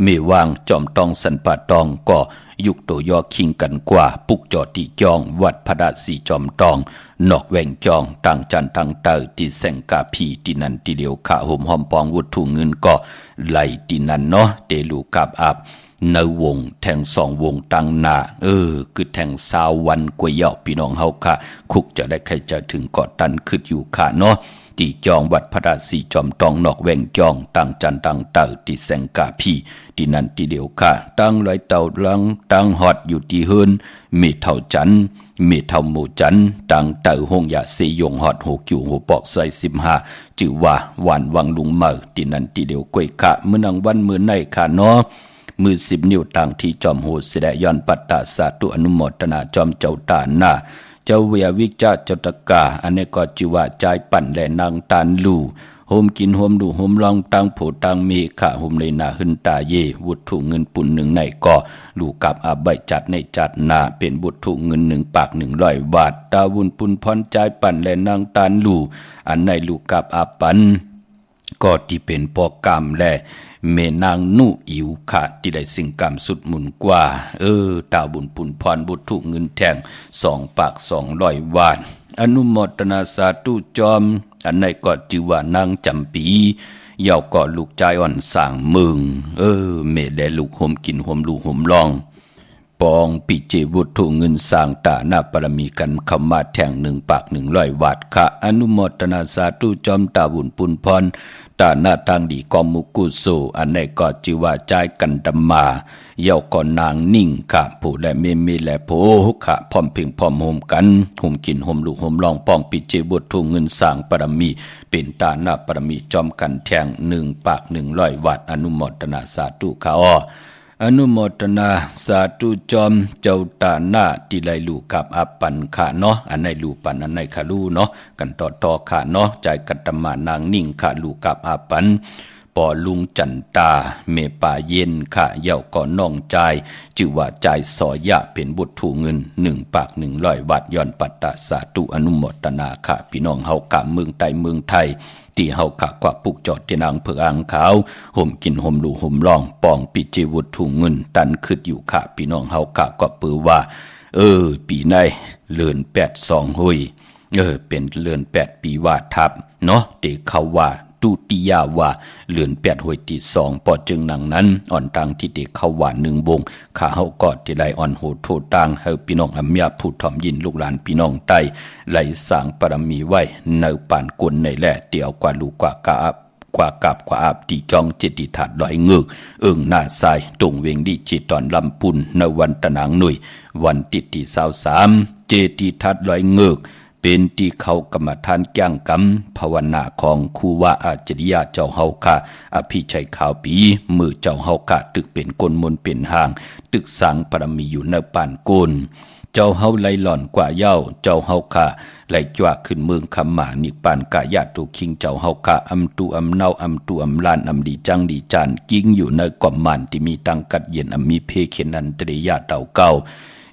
เมวางจอมตองสันปะตองก็ยุกโตยอคิงกันกว่าปุกจอติจองวัดพระดาสีจอมตองนอกแหว่งจองต่างจันต่างเตอติแสงกาพีตินันติเดียวขาห่มหอมปองวุถุเงินก็ไหลตินันเนาะเตลูกับอับในวงแทงสองวงตั้งหน้าคือแทงสาววันกวยเหยาพี่น้องเฮาค่ะคุกจะได้ใครจะถึงเกาะตันขึ้นอยู่ค่ะเนาะตีจองวัดพระดาสีจอมตองนอกแหว่งจองต่างจันต่างเตอติแสงกาพีที่นั่นทีเดียวค่ะตั้งลอยเต่าลังตั้งฮอดอยู่ที่เฮินมีเท่าจันมีเท่าหมู่จันตั้งเต่าหงยาเสยงฮอดหูกิ่วหูปอกซอย15จื่อว่าหวานวังลุงเมอที่นั่นทีเดียวกวยค่ะมื้อนังวันมื้อในค่ะเนาะมือ10 นิ้วต่างที่จอมโหเสดย้อนปัตตาสาธุอนุโมทนาจอมเจ้าตาหน้าเจ้าเวียวิจาเจ้าตะกาอันนี้ก็จิว่าใจปั่นและนางตานลู่โฮมกินโฮมดูโฮมลองตังโผตังมีขะโฮมเลยนาหึนตาเยวุฒุเงินปุ่นหนึ่งในก็ลูกกับอาใบจัดในจัดนาเป็นวุฒุเงิน1 ปาก100 บาทตาวุนปุ่นพรใจปั่นและนางตานลู่อันในลูกกับอาปันก็ที่เป็นปอกรรมและเมนางนุอิวค่ะที่ได้สิ่งกรรมสุดหมุนกว่าตาบุญปุ่นพรบุตรเงินแทง2 ปาก200 บาทอนุโมทนาสาธุจอมอันในก็จือว่านางจำปีเยาก็ลูกใจอ่อนสร้างเมืองเมแลลูกห่มกินห่มลูกห่มลองปองปิเจวุฒุเงินสร้างตาหน้าปรมีกันคำมาแทง1 ปาก100 บาทค่ะอนุโมทนาสาธุจอมตาบุญปุ่นพรตาหน้าทางดีกอมุกุโสอันในก็จิว่าใจกันดมาเยาก่อนนางนิ่งค่ะผู้และเมและโพค่ะพร้อมเพ่งพร้อมโฮมกันห่มกินห่มลูกห่มลองปองปิเจบุตรเงินสร้างปรมีเป็นตาหน้าปรมีจอมกันแทง1 ปาก100 บาทอนุโมทนาสาธุค่ะอนุโมทนาสาธุจอมเจ้าตาหน้าที่ไลลูกับอาปันค่ะเนาะอันในลูปันอันในค่ะลูเนาะกันต่อค่ะเนาะใจกัตมานางนิ่งค่ะลูกับอาปันปอลุงจันตาเมป่าเย็นค่ะเย่าก่อนน้องใจจื่อว่าใจสอยะเป็นบุตรถูเงิน1 ปาก100 บาทย้อนปัตตาสาธุอนุโมทนาค่ะพี่น้องเฮากะเมืองใต้เมืองไทยที่เฮากะกว่าปุกจอดที่นางเผือกอ่างขาวห่มกินห่มลูห่มลองปองปิจิวุฒถุเงินตันขึ้นอยู่ค่ะพี่น้องเฮากะกว่าปือว่าปีในเลือน82หุยเป็นเลือน8 ปีว่าทับเนาะเด็กเขาว่าตุติยาวาเลือน8 หวยที่2ปอจึงหนังนั้นอ่อนตังที่เด็กเขาว่า1 วงข้าเฮากอดที่ไหลอ่อนโหโทตังเฮาพี่น้องอำยาผู้ถ่อมยินลูกหลานพี่น้องใต้ไหลสร้างปรมีไว้ในป่านกลในแหล่เตี่ยวกว่าลูกกว่ากาบกว่ากับกว่าอาบตีจองเจติถาดลอยเงือกหน้าทรายตรงเวงดีจิตตอนลำปุนในวันตะนางหนุ่ยวันติที่23เจติถาดลอยเงือกเป็นที่เขากรรมฐานแก้งกำภาวนาของครูว่าอาจริยะเจ้าเฮาค่ะอภิชัยขาวปีมือเจ้าเฮาค่ะตึกเป็นกลมนเป็นห่างตึกสร้างปรมีอยู่ในป่านโกนเจ้าเฮาไหลหล่อนกว่าเย้าเจ้าเฮาค่ะไหลจว่าขึ้นเมืองคำหมานิปานกะยะตุคิงเจ้าเฮาค่ะอำตูอำเนาอำตูอำลานอำดีจังดีจานกิ้งอยู่ในกอมมันที่มีตังกัดเย็นอำมีเพเขนันตริยะเต่าเก่า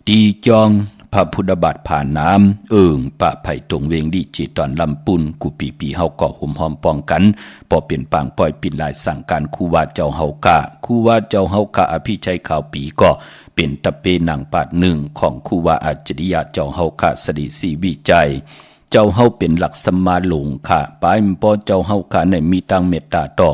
ดีจองพระพุทธบาทผ่านน้ำปะไผ่ตรงเวงดีจิตตอนลำปุนกูปีเฮาเกาะหุ่มหอมป้องกันพอเปลี่ยนปางปล่อยปิดลายสั่งการคูว่าเจ้าเฮากะคูว่าเจ้าเฮากะอภิชัยข่าวปีก็เป็นตะเปนางปาด1ของคูว่าอาจริยะเจ้าเฮากะสดีสีวิจัยเจ้าเฮาเป็นหลักสมมาหลงค่ะปายมปอเจ้าเฮากะในมีตังเมตตาต่อ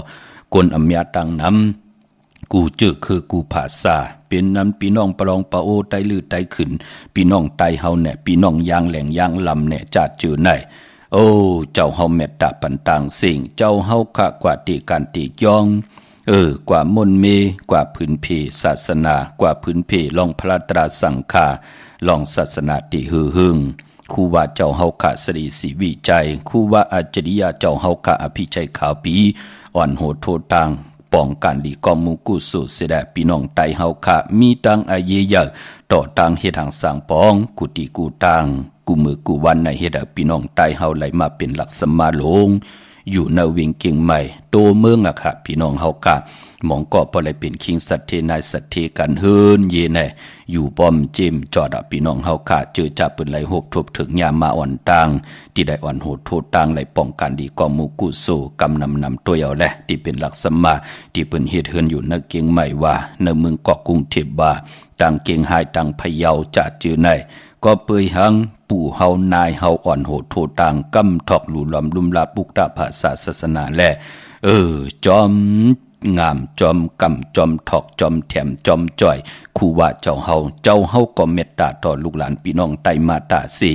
กนอำยาตังน้ำกูเจอคือกูภาษาเป็นนั้นพี่น้องปรองปะโอไตลือไตขึ้นพี่น้องไตเฮาเนี่ยพี่น้องยางแหลงยางลำเนี่ยจัดจือไหนเจ้าเฮาเมตตาปันต่างสิ่งเจ้าเฮาขะกว่าติการติยองกว่ามนเมกว่าพื้นเพศาสนากว่าพื้นเพลองพระตราสังฆาลองศาสนาติหือหึงครูว่าเจ้าเฮาขะสรีสีวิจัยครูว่าอาจริยะเจ้าเฮาขะอภิชัยขาวปีอ่อนโหโทตังป้องกันดีกอมุกุสุเสดพี่น้องไตเฮาค่ะมีตังอาเยยะต่อตังเฮ็ดทางสร้างปองกุติกูตังกูมือกูวันในเฮ็ดพี่น้องไตเฮาไหลมาเป็นหลักสมาหลงอยู่ในเวียงเกียงใหม่โตเมืองอะค่ะพี่น้องเฮาค่ะ หมองก็พอเลยเป็นคิงสัตเทนายสัตเทกันเฮินเยแน่อยู่ป้อมเจมจอดพี่น้องเฮาค่ะเจอจับปืนไหลโหบทบถึงยามมาอ่อนตังที่ได้อ่อนโหดโทษตังไหลป้องกันดีกองมูกุโซกำนำตัวเอาแหละที่เป็นหลักสมาที่เปิ้นเฮ็ดเฮินอยู่นักเกียงใหม่ว่าในเมืองเกาะกรุงเทพว่าต่างเกียงไฮต่างพะเยาจะจือในก็เปยหังปู่เฮานายเฮาอ่อนโหดโทษตังกำทอกหลู่ลอมลุมลาปุกตาภาษาศาสนาแลจอมงามจอมกำจอมถอกจอมแถมจอมจ่อยคู่ว่าเจ้าเฮาก็เมตตาต่อลูกหลานพี่น้องไตมาตาสี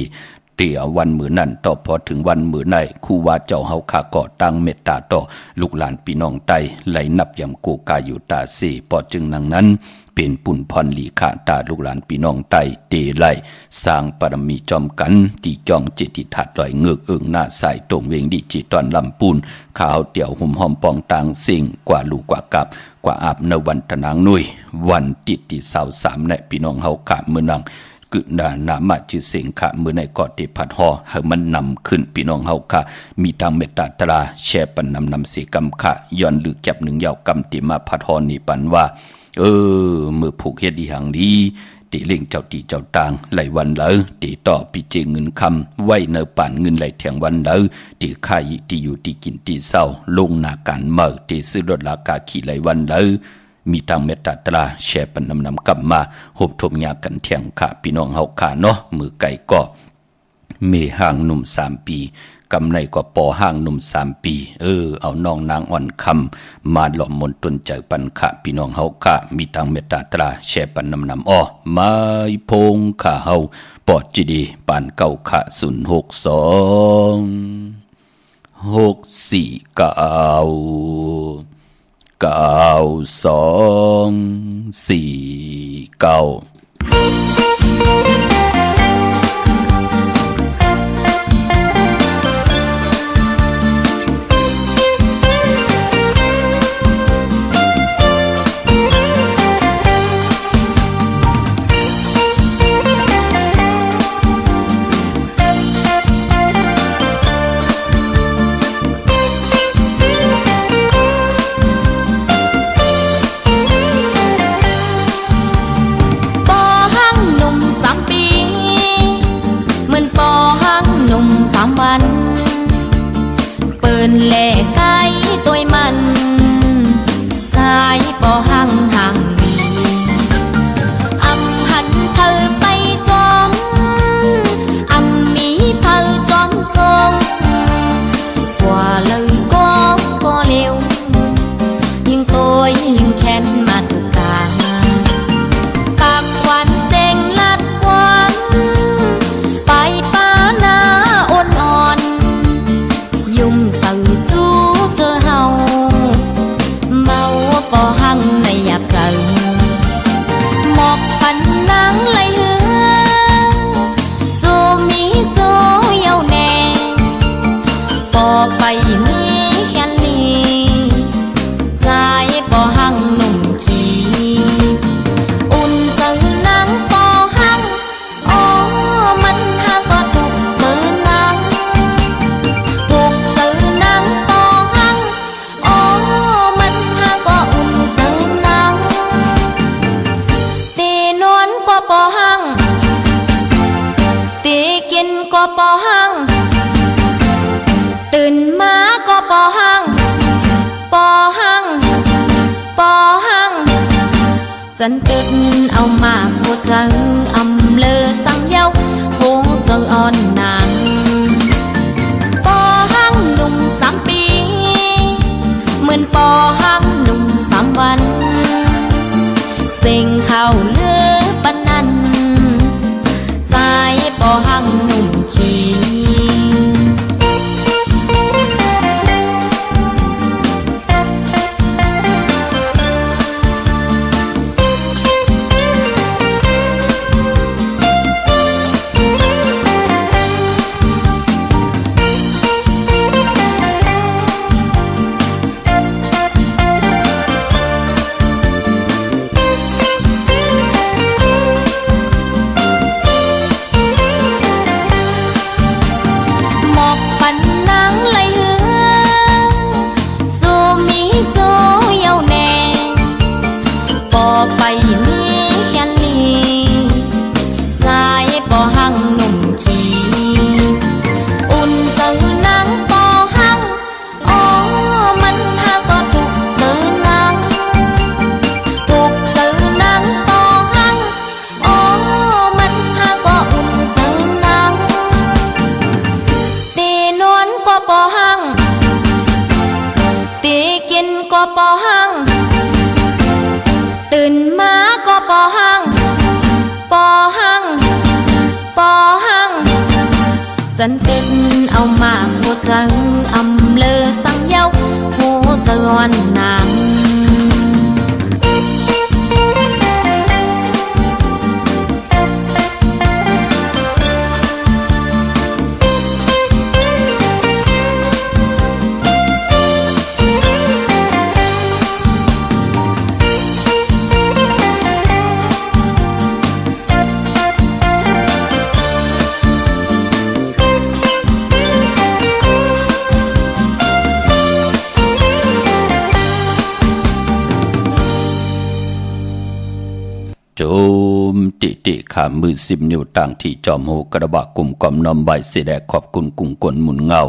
เตี่ยวันมื้อนั้นต่อพอถึงวันมื้อไหนคู่ว่าเจ้าเฮาข้าก็ตั้งเมตตาต่อลูกหลานพี่น้องไตไหลนับยำโกกาอยู่ตาสีพอจึงนั้นนั้นเป็นปุ่นพรหลีขาตาลูกหลานพี่น้องไตเตไลสร้างปรมีจอมกันที่จ้องจิตติทัดลอยเงือกเอิงหน้าใสตรงเวงดิจิตอนลำปูนขาวเตี่ยวหุ่มหอมปองต่างสิ่งกว่าลูกกว่ากับกว่าอาบนวันตนางนุยวันติดที่23ในพี่น้องเฮาขาเมือนังกึดานามาจิเสียงขามือในกอดที่ผัดหอให้มันนำขึ้นพี่น้องเฮาค่ะมีทางเมตตาตราแช่ปันนำเสียกำค่ะย้อนหรือแก็บหนึ่งยาวกำติมาผัดหอนี่ปันว่ามือผูกเฮ็ดดีหังดีตีเล่งเจ้าตีเจ้าต่างไหลวันเหลอตีต่อปีเจเงินคำไว้เนอป่านเงินไหลแทงวันเหลอตีข่ายตีอยู่ตีกินตีเศร้าลงนาการเมื่อตีซื้อรถราคาขี่ไหลวันเหลอมีทางเมตตาตราแชร์ปันนำกำมาหบทมยากันเที่ยงค่ะพี่น้องเฮาค่ะเนาะมือไก่ก็เมห่างหนุ่ม3 ปีกำในก็ปอห้างหนุ่ม3 ปีเอาน้องนางอ่อนคำมาหล่อมมนตนใจปันขะพี่น้องเฮาค่ะมีทางเมตตาตราแช่ปันนำอ้อมาพงข่าเฮาปอดจีดีปานเก้าขะ0629249เปิ้นแลไก่ตัวมันสายปอหังห่างดีอำหันเธอไปจอมอำมีเธอจอมทรงกว่าเลยก็เร็วยิ่งตัวยิ่งแค้นมาทุกการปากหวานเซ็งลัดหวานไปป้านาอ่อนยุ่มสื่อจูเจอเฮาเมาปอหังในหยาบเจอหมอกปันนังไหลเหือสูมีโจเยาแน่ปอไปมีแค่นี้ใจปอหังหนุ่มขี้อุ่นเจอนังปอหังอ๋อมันหาก็ถูกเจอนังถูกเจอนังปอหังอ๋อมันหาก็อุ่นเจอนังตีนวลก็ปอหังตีกินก็ปอหังตื่นมาก็ปอหังปอหังปอหังจันตึกเอามาโคจังอำเลอสังเยาโหเจออ่อนนางปอหังหนุ่ม3 ปีเหมือนปอหังหนุ่ม3 วันเสียงข่าวเลือปันนั้นใจปอหังหนุ่มขี้ chân kết ao mà cô trắng âm lơ sang nhau hô tròn nàngโจมติขามือ10 นิ้วต่างที่จอมโหกระบะกลุ่มกอมนอมใบเสดขอบคุณกุ้งกลหมุนเงา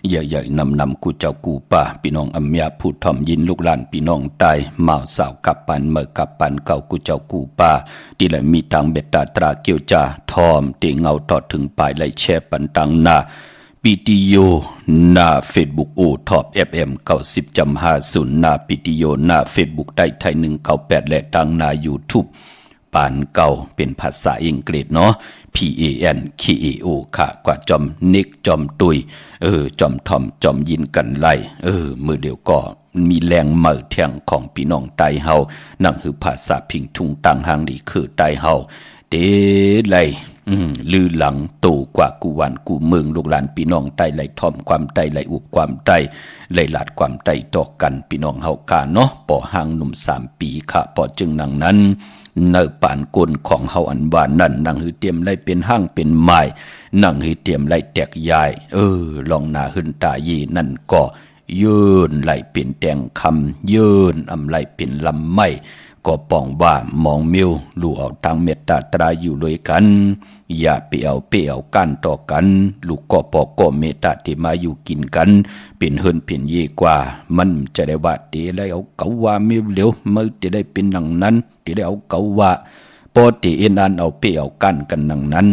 ใหญ่ๆนำกูเจ้ากูป่าพี่น้องอัมยาผู้ทอมยินลูกหลานพี่น้องตายเมาสาวกับปันเมื่อกับปันเก่ากูเจ้ากูป่าที่ไหลมีทางเบ็ดตาตราเกี่ยวจ่าทอมเตเงาทอดถึงปลายไหลแช่ปันตังนาปีติโยหน้าเฟซบุ๊กโอท็อป FM 90.50หน้าปีติโยหน้าเฟซบุ๊กได้ไทย198และตังหน้า YouTubeปานเก่าเป็นภาษาอังกฤษเนาะ PANKAO ค่ะกว่าจอมนิกจอมตุยจอมทอมจอมยินกันไล่มือเดียวก็มีแรงเมื่อเที่ยงของพี่น้องไตเฮานั่งคือภาษาพิงทุงตังหางดีคือไตเฮาเดไลลือหลังโตกว่ากูวันกูเมืองลูกหลานพี่น้องไตไหลทอมความไตไหลอุบความไตไหลหลาดความไตต่อกันพี่น้องเฮากาเนาะป่อห่างหนุ่ม3 ปีค่ะป่อจึงนังนั้นเนื้อป่านกลของเฮาอันว่านั่นนั่งหือเตรียมไล่เป็นห้างเป็นไม้นั่งหือเตรียมไล่แตกยายลองหน้าหึนตายีนั่นก็ยืนไล่เป็นแตงคำยืนอำไล่เป็นลำไม้ก็ป้องว่ามองมิวลู่เอาทางเมตตาตราอยู่ด้วยกันอย่าไปเอากันต่อกันลูกก็ปอกก็เมตตาที่มาอยู่กินกันเป็นเฮินเป็นเยกว่ามันจะได้ว่าเดี๋ยวได้เอาเกาว่ามิวเหลียวมือจะได้เป็นดังนั้นเดี๋ยวได้เอาเกาว่าปอติเอ็นอันเอากันดังนั้น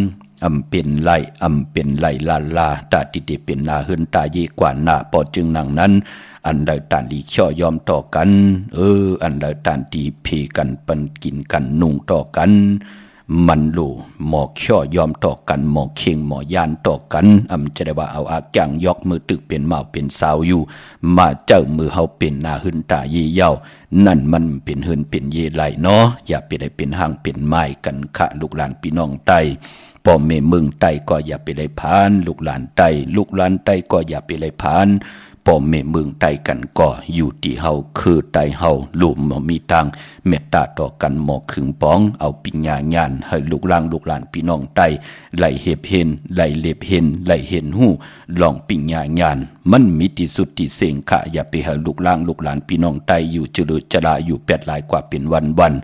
เป็นไล่ลาตาติเตเป็นนาเฮินตาเยกว่าหน้าปอจึงดังนั้นอันใดตานดีช่อยอมต่อกันอันใดตานดีเพกันปันกินกันนุ่งต่อกันมันลู่หมอช่อยอมต่อกันหมอเข่งหมอยานต่อกันจะได้ว่าเอาอาจังยกมือตึกเป็นเมาเป็นสาวอยู่มาเจ้ามือเฮาเป็นนาหึนตาเยี่เย้านั่นมันเป็นหึนเป็นเยไหลเนาะอย่าไปได้เป็นห้างเป็นไม้กันค่ะลูกหลานพี่น้องไตพ่อแม่เมืองไตก็อย่าไปได้พานลูกหลานไตก็อย่าไปได้พานพ่อแม่เมืองไตกันก็อยู่ที่เฮาคือไตเฮาลูกบ่มีตังเมตตาต่อกันหมอขึงป้องเอาปิญญาญาณให้ลูกหลานพี่น้องไตไหลเห็บเห็นไหลเล็บเห็นไหลเห็นหูลองปิญญาญาณมันมีที่สุดที่เสงค่ะอย่าไปให้ลูกหลานพี่น้องไตอยู่เจริญจราอยู่8หลายกว่าเป็นวัน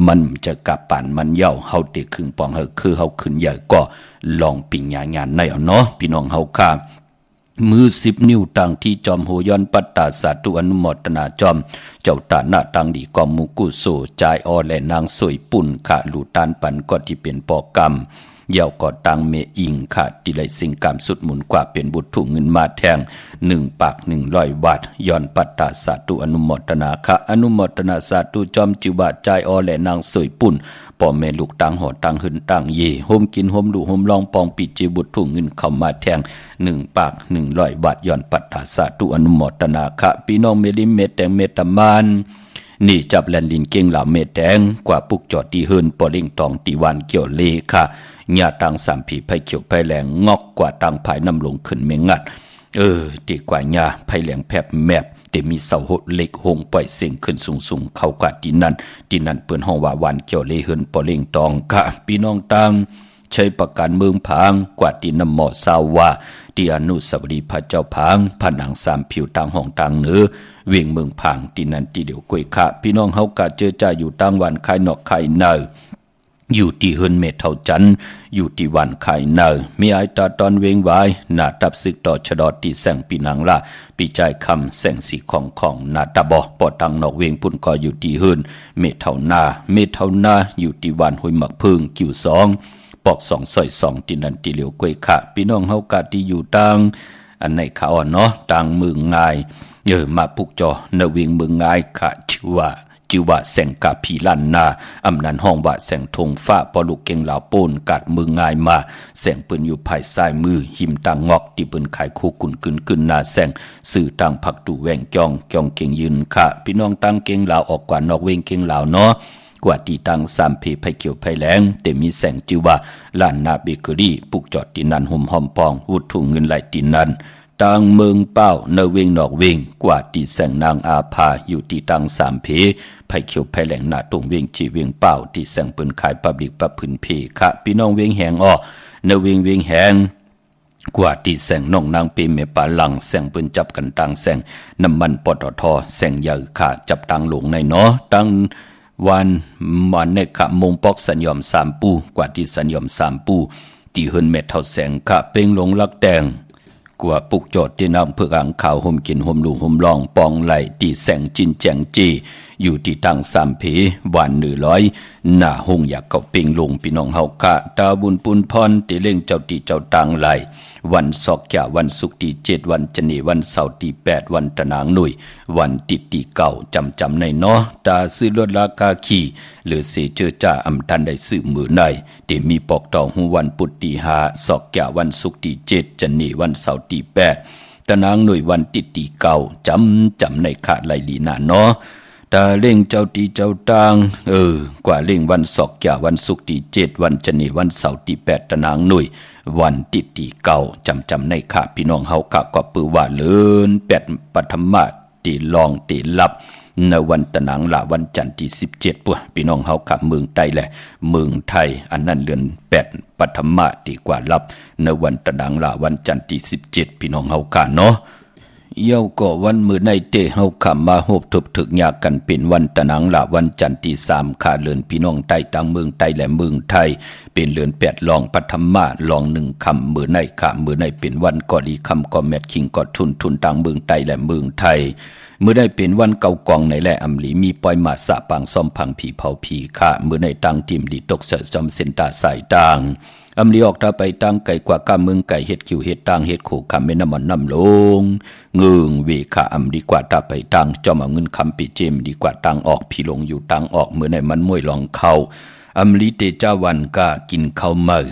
มันจะกลับป่านมันเย่าเฮาเตขึงป้องเฮาคือเฮาขึ้นใหญ่ก็ลองปิญญาญาณในเอาเนาะพี่น้องเฮาค่ะมือ10 นิ้วตังที่จอมโหย้อนปัตตาสาธุอนุโมทนาจอมเจ้าตาหน้าตังดีกอมมุกุโสจายอและนางสวยปุ่นค่ะลูตานปันก็ที่เป็นปอกรรมเยาวก็ตังเมอิงค่ะที่ไหลสิ่งกรรมสุดหมุนกว่าเป็นบุตรถุงเงินมาแทง1 ปาก 100 บาทย้อนปัตตาสาธุอนุโมทนาค่ะอนุโมทนาสาธุจอมจิวะจายอและนางสวยปุ่นพ่อแม่ลูกตังหอตังหึนตังเยโฮมกินโฮมดูโฮมลองปองปิจิบุตรถุงเงินเข้ามาแทง1 ปาก 100 บาทย้อนปัตตาสาธุอนุโมทนาค่ะพี่น้องเมลิเมตแตงเมตตามานนี่จับแลนดินเก่งเหล่าเมตแตงกว่าปุกจอดที่เฮินปอเล่งตองตีวันเกี่ยวเลค่ะญาตัง3 ผีไผเขียวไผแหลงงอกกว่าตังภายน้ำลงขึ้นเมงัดดีกว่าญาไผแหลงแผบแมบแต่มีเสาหดเล็กหงปล่อยเสียงขึ้นสูงเข้ากว่าที่นั่นเปิ้นห้องว่าวันเกี่ยวเลเฮินปอเล่งตองค่ะพี่น้องตังใช้ประกันเมืองผางกว่าที่น้ำหมอสาวว่าที่อนุสาวรีย์พระเจ้าผางผนัง3 ผิวต่างห้องต่างเหนือเวียงเมืองผางที่นั่นที่เดียวกวยค่ะพี่น้องเฮากะเจอจ่าอยู่ต่างวันคายนอกคายเนออยู่ที่เฮินเมเท่าจันอยู่ที่วันไข่เนอมีไอตาตอนเวงไว้หน้าตับซึกต่อชะดอที่แสงปีนังละปีใจคำแสงสีของหน้าตาบอปอตังนอกเวงพุ่นก็อยู่ที่เฮินเมเท่านาอยู่ที่วันห้วยหมักพึ่งกิ่ว2ปอก2ซอย2ที่นั่นที่เหลียวกวยค่ะพี่น้องเฮากะที่อยู่ต่างอันไหนเขาอ่อนเนาะต่างเมืองง่ายมาปุกจอเนวิงเมืองง่ายค่ะชื่อว่า จิว่าแสงกาพีลันนาอำนันห้องว่าแสงธงฟ้าปอลูกเก่งเหล่าโป้นกาดมือง่ายมาแสงปืนอยู่ภายซ้ายมือหิมตางงอกที่ปืนขายคู่กุนกึนนาแสงสื่อต่างผักดูแหวงจองเก่งยืนค่ะพี่น้องตั้งเก่งเหล่าออกกว่านอกเวงเก่งเหล่าเนาะกว่าที่ตั้งสามเพไผเขียวไผแหลงแต่มีแสงจิว่าลานนาเบเกอรี่ปุกจอดที่นันห่มหอมปองวุดถุงเงินไหลที่นันตังเมืองเป้าเนเวงนอกเวงกว่าที่แสงนางอาภาอยู่ที่ตังสามเพไผเขียวไผแหลงหน้าตรงเวงจีเวงเป้าที่แสงปืนขายปับลิกปับพื้นเพค่ะพี่น้องเวงแหงอ้อเนเวงแหงกว่าที่แสงน้องนางเปเมปาลังแสงปืนจับกันตังแสงน้ำมันปตทแสงยาค่ะจับตังหลงในเนาะตังวันมันในขะมงปอกสัญญอมสามปูกว่าที่สัญญอมสามปูที่เฮินเม็ดเท่าแสงขะเป่งหลงลักแดงกว่าปุกจอดที่นำเพื่ออ่างข่าวห่มกินห่มลูห่มลองปองไหลที่แสงจินแจงจีอยู่ที่ตั้งสามเพวัน100หน้าหงอยากเก่าเป่งลงพี่น้องเฮากะตาบุญปุนพรที่เล่งเจ้าตีเจ้าตังไหลวันศอกยาวันศุกร์ที่7วันจันทร์วันเสาร์ที่8วันตะนางหนุ่ยวันติดที่เก่าจำในเนาะตาซื้อรถราคาขี่หรือเสเจอจ่าอำทันได้ซื้อมือในที่มีปอกตองหูวันพุธที่5ศอกยาวันศุกร์ที่7จันทร์วันเสาร์ที่8ตะนางหนุ่ยวันติดที่เก่าจำในขาดไหลลีนาเนาะตาเล่งเจ้าตีเจ้าตังกว่าเล่งวันศอกยาวันศุกร์ที่7วันจันทร์วันเสาร์ที่8ตะนางหนุ่ยวันติดที่เก่าจำในขาพี่น้องเฮากะก็ปือว่าเลิน8ปฐมะตีลองตีลับในวันตะนางละวันจันทร์ที่17ปุ่พี่น้องเฮากะเมืองไทยแหละเมืองไทยอันนั้นเดือน8ปฐมะตีกว่าลับในวันตะนางละวันจันทร์ที่17พี่น้องเฮากะเนาะเย้าก็วันมือในเตเฮาขำมาโหบทุบถึกยากกันเป็นวันตะนังละวันจันทร์ที่3ขาเลือนพี่น้องไต้ต่างเมืองไต้และเมืองไทยเป็นเลือน8ลองปฐมมาลอง1คำมือในขามือในเป็นวันกอลีคำกอแมทคิงกอทุนต่างเมืองไต้และเมืองไทยมือได้เป็นวันเก่ากองในแหละอำลีมีปล่อยมาสะปางซ่อมพังผีเผาผีขามือในตังทีมดีตกเสจอมเซนตาสายต่างอำลีออกตาไปตั้งไก่กว่ากาเมืองไก่เฮ็ดคิวเฮ็ดตังเฮ็ดขู่คำแม่น้ำมันน้ำลงเงืองเวขาอำดีกว่าตาไปตั้งจอมเอาเงินคำปีเจมดีกว่าตังออกพี่ลงอยู่ตังออกเมื่อในมันมวยลองเข้าอำลีเตเจ้าวันก็กินข้าวเมื่อ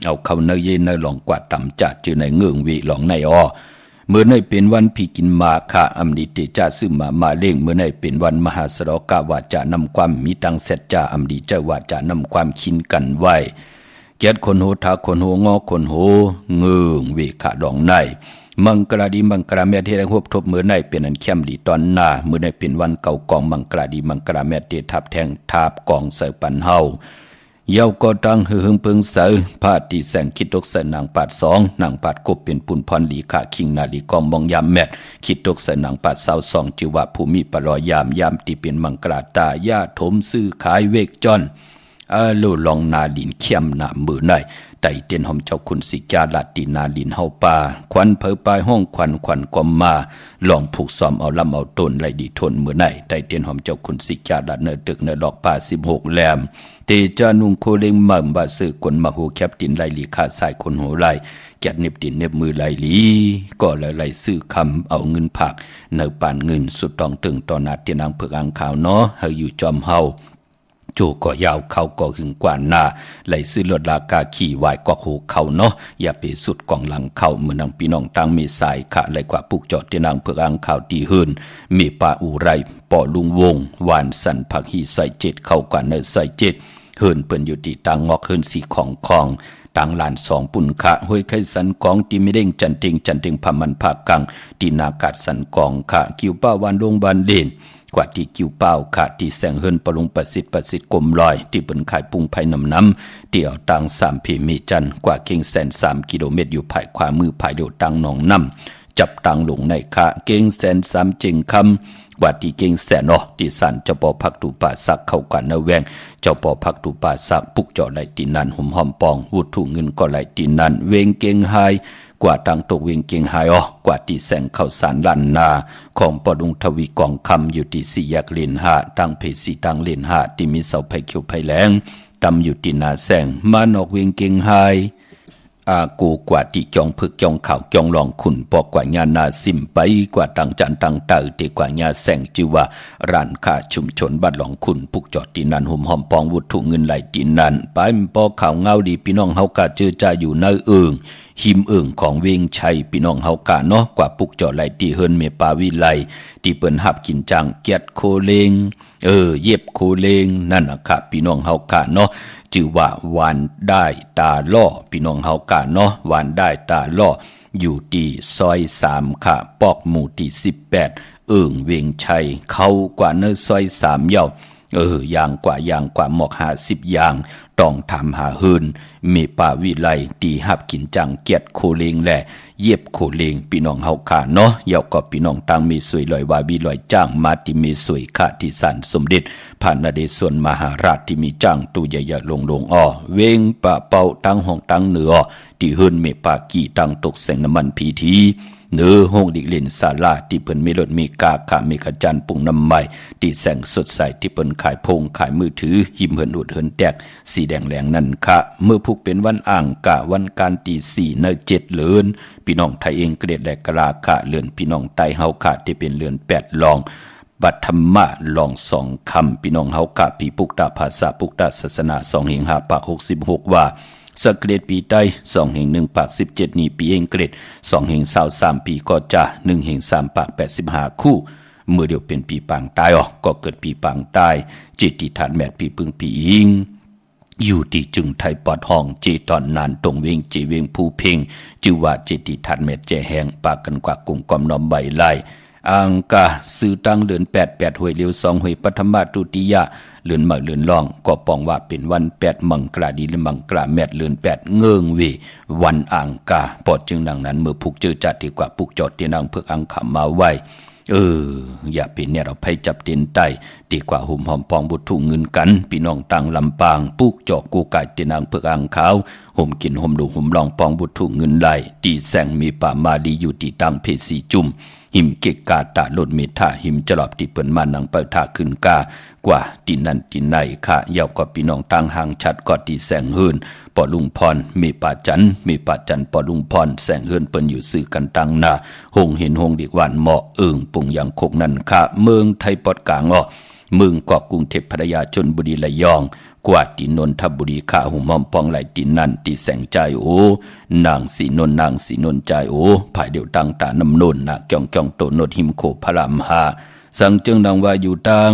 เอาข้าวเนยเย็นเนยลองกว่าต่ำจัดจือในเงืองเวลองในอ้อเมื่อในเป็นวันพี่กินมาค่ะอำลีเตจ้าซึมมาเล่งเมื่อในเป็นวันมหาสรกาวาจานำความมีตังเสร็จจ้าอำลีเจ้าวาจานำความคินกันไว้เกียรติคนโหทาคนโหงอคนโหเงืองเวขาดองในมังกราดีมังกราแม่เทได้หบทบมือในเป็นอันเข้มดีตอนหน้ามือในเป็นวันเก่ากองมังกราดีมังกราแม่เททับแทงทาบกองเสือปันเฮาเย้าก็ตั้งหึงเพิงเสือพาตีแสงคิดตกเสือนางปาด2นางปาดกบเป็นปุ่นพรลีขาคิงนาลีกองมองยามแมดคิดตกเสือนางปาด22จิวะภูมิปรอยามตีเป็นมังกราตาญาถมซื้อขายเวกจอนลูลองนาลินเข้มหนามือในไต่เตียนหอมเจ้าคุณสิกาลาตินาลินเฮาป่าควันเผยปลายห้องควันกอมมาลองผูกซ้อมเอาลำเอาต้นไหลดีทนมือในไต่เตียนหอมเจ้าคุณสิกาลาเนตึกเนดอกป่า16แหลมเตจานุงโคเลงมั่มบาสือกวนมาหูแคบตินไหลลีขาสายคนหูไหลแกดเน็บตินเน็บมือไหลลีก็ไหลซื้อคำเอาเงินผักเนปานเงินสุดต้องตึงตอนนาเตียนางเผือกอ่างขาวเนาะเฮาอยู่จอมเฮาโจก็ยาวเขาก็หึงกว่าหน้าไหลซื้อรถราคาขี่วายก็โหเขาเนาะอย่าไปสุดกองหลังเข้าเมื่อนางพี่น้องตั้งมีสายขะไหลกว่าปุกจอดที่นางเพื่ออ่างข่าวตีหืนมีป่าอูไรปอลุงวงวานสันผักฮีใส่7เข้ากว่าเนใส่7เฮินเปิ้นอยู่ที่ตังงอกเฮินสีของตังลาน2ปุ่นคะห้วยไข่สันกองที่ไม่เด้งจันติงพามันภาคกังตีนากาศสันกองคะคิวป้าวานลงบานเด่นกว่าที่กิ้วเป้าขาดที่แสงเฮินปรุงประสิทธิ์กลมลอยที่เป็นขายปุงไผ่น้ำเดี่ยวตัง3พีมีจันกว่าเก่งแสน3กิโลเมตรอยู่ภายขวามือภายเดียวตังหนองน้ำจับตังหลงในขาเก่งแสน3จิงคำกว่าที่เก่งแสนเนาะที่สันเจ้าปอพักตูป่าสักเข้ากันเนแวงเจ้าปอพักตูป่าสักปุกเจาะไหลตีนันหุ่มหอมปองวุดถุงเงินก็ไหลตีนันเวงเก่งไฮกว่าตังตกเวงเกียงหายกว่าที่แสงเข้าสารลันนาของปดุงทวีกองคำอยู่ที่4แยกเลน5ตังเพสีตังเลน5ที่มีเสาไผ่เขียวไผ่แหลงตำอยู่ที่นาแสงมานอกเวงเกียงหาย อากูกว่าที่จองพึกจองข่าวจองลองขุนปอกกว่าญานาซิมไปกว่าตังจันตังเตอตีกว่าญาแสงจิว่าร้านค้าชุมชนบ้านหลองขุนปุกจอดตีนันหุ่มหอมปองวุถุเงินไหลตีนันไปปอข่าวเงาดีพี่น้องเฮากะเจอจ่าอยู่ในหิมของเวงชัยพี่น้องเฮากะเนาะกว่าปุกจอดไหลตีเฮินเมปาวิไลที่เปิ้นหับกินจังเกียดโคเลงเย็บโคเลงนั่นนะครับพี่น้องเฮากะเนาะชื่อว่าวานได้ตาล่อพี่น้องเฮากะเนาะวานได้ตาล่ออยู่ที่ซอย3ค่ะปอกหมู่ที่18เวงชัยเข้ากว่าเนอซอย3อย่างกว่าหมอก50อย่างต้องทำหาเฮินเมปาวิไลตีหับกินจังเกียดโคเลงแหละเย็บโคเลงพี่น้องเฮาค่ะเนาะเยาก็พี่น้องตังมีสวยลอยวาบีลอยจ้างมาติมีสวยค่ะที่ศาลสมเด็จพระนเรศวรมหาราชที่มีจ้างตู้ใหญ่ๆลงเวงปะเป่าตั้งห้องตั้งเหนือที่เฮินเมปากีตั้งตกแสงน้ำมันพีทีเนื้อห้องดิเล่นศาลาที่เปิ้นมีรถมีกาขามีขจันปุ่งน้ำใหม่ที่แสงสดใสที่เปิ้นขายพงขายมือถือหิมเหินอุดเหินแตกสีแดงแหลงนั่นค่ะเมื่อพุกเป็นวันอ่างกะวันการตี4 ใน 7เลือนพี่น้องไทยเองเกรดแหลกกราค่ะเลือนพี่น้องไตเฮาค่ะที่เป็นเลือน8ลองบัตธรรมะลอง2คำพี่น้องเฮากะปีปุกตาภาษาปุกตาศาสนา2เฮง5ปาก66ว่าสเกรดปีใต้2เฮง1ปาก17นี่ปีเองเกรด2เฮง23ปีก็จะ1เฮง3ปาก85คู่เมื่อเดียวเป็นปีปางตายก็เกิดปีปางตายจิตติฐานแมดปีปึงปีอิงอยู่ที่จึงไทยปอดห้องเจตอนนานตรงเวงเจเวงผู้เพ่งจือว่าจิตติฐานแมดเจแหงปากกันกว่ากุ่งกอมน้อมใบไล่อังกาซื้อตั้งเดือน8หวยเลียว2หวยปฐมตุติยะเลือนมาเลือนล่องก็ปองว่าเป็นวัน8มังกราดีหรือมังกราแมดเลือน8เงิงเววันอังกาปอดจึงดังนั้นเมื่อผูกเจอจัดดีกว่าผูกจอดที่นางเพื่ออังขำมาไว้อย่าเป็นเนี่ยเราไผจับเต็นไตดีกว่าหุ่มหอมปองบุตรถุงเงินกันพี่น้องต่างลำปางปุกจอกกูไก่เตนางเพื่ออังขาวห่มกินห่มดูห่มลองปองบุตรถุงเงินไหลตีแสงมีป่ามาดีอยู่ที่ตั้งเพสีจุ่มหิมเกกกาตาลดเมธาหิมจลอบที่เปิ้นมานังเปิดท่าขึ้นกากว่าตีนั่นตีไหนค่ะเยาก็พี่น้องต่างห่างชัดก็ตีแสงเฮินปอลุงพรมีป่าจันปอลุงพรแสงเฮินเปิ้นอยู่ซื้อกันตั้งหน้าหงเห็นหงดีกวันเหมาะปุ่งอย่างคกนั่นค่ะเมืองไทยปอดกลางเมืองกอกรุงเทพพระยาชลบุรีระยองกว่าตีนนทบุรีข้าหุ่มหอมปองไหลตีนั่นตีแสงใจนางสีนนใจภายเดียวตั้งตาน้ำนนนะจ้องโตโนดหิมโคพระรามหาสังจึงดังว่าอยู่ตั้ง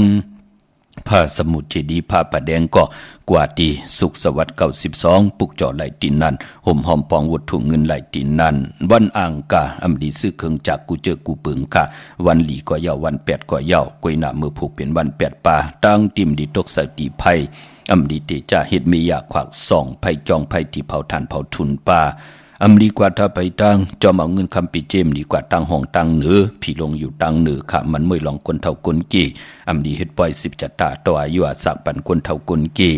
พระสมุทรเจดีย์พระประแดงก็กว่าตีสุขสวัสดิ์92ปุกจอไหลตีนั่นห่มหอมปองวัตถุเงินไหลตีนั่นวันอ่างกาอำดีซื้อเครื่องจากกูเจอกูปึงค่ะวันหลีก็ยาววัน8ก็ยาวกวยหน้ามือผูกเป็นวัน8ป่าตั้งติมดีตกสติไพอำดีเตจ่าเฮ็ดมีอยากขวากส่องไผจองไผที่เผาทานเผาทุนป่าอำดีกว่าถ้าไปตั้งจอมเอาเงินคำปีเจมดีกว่าตั้งห้องตั้งเหนือพี่ลงอยู่ตั้งเหนือค่ะมันไม่ลองคนเท่าคนกี่อำดีเฮ็ดปล่อย10จัตตาต่ออายุอาศักปันคนเท่าคนกี่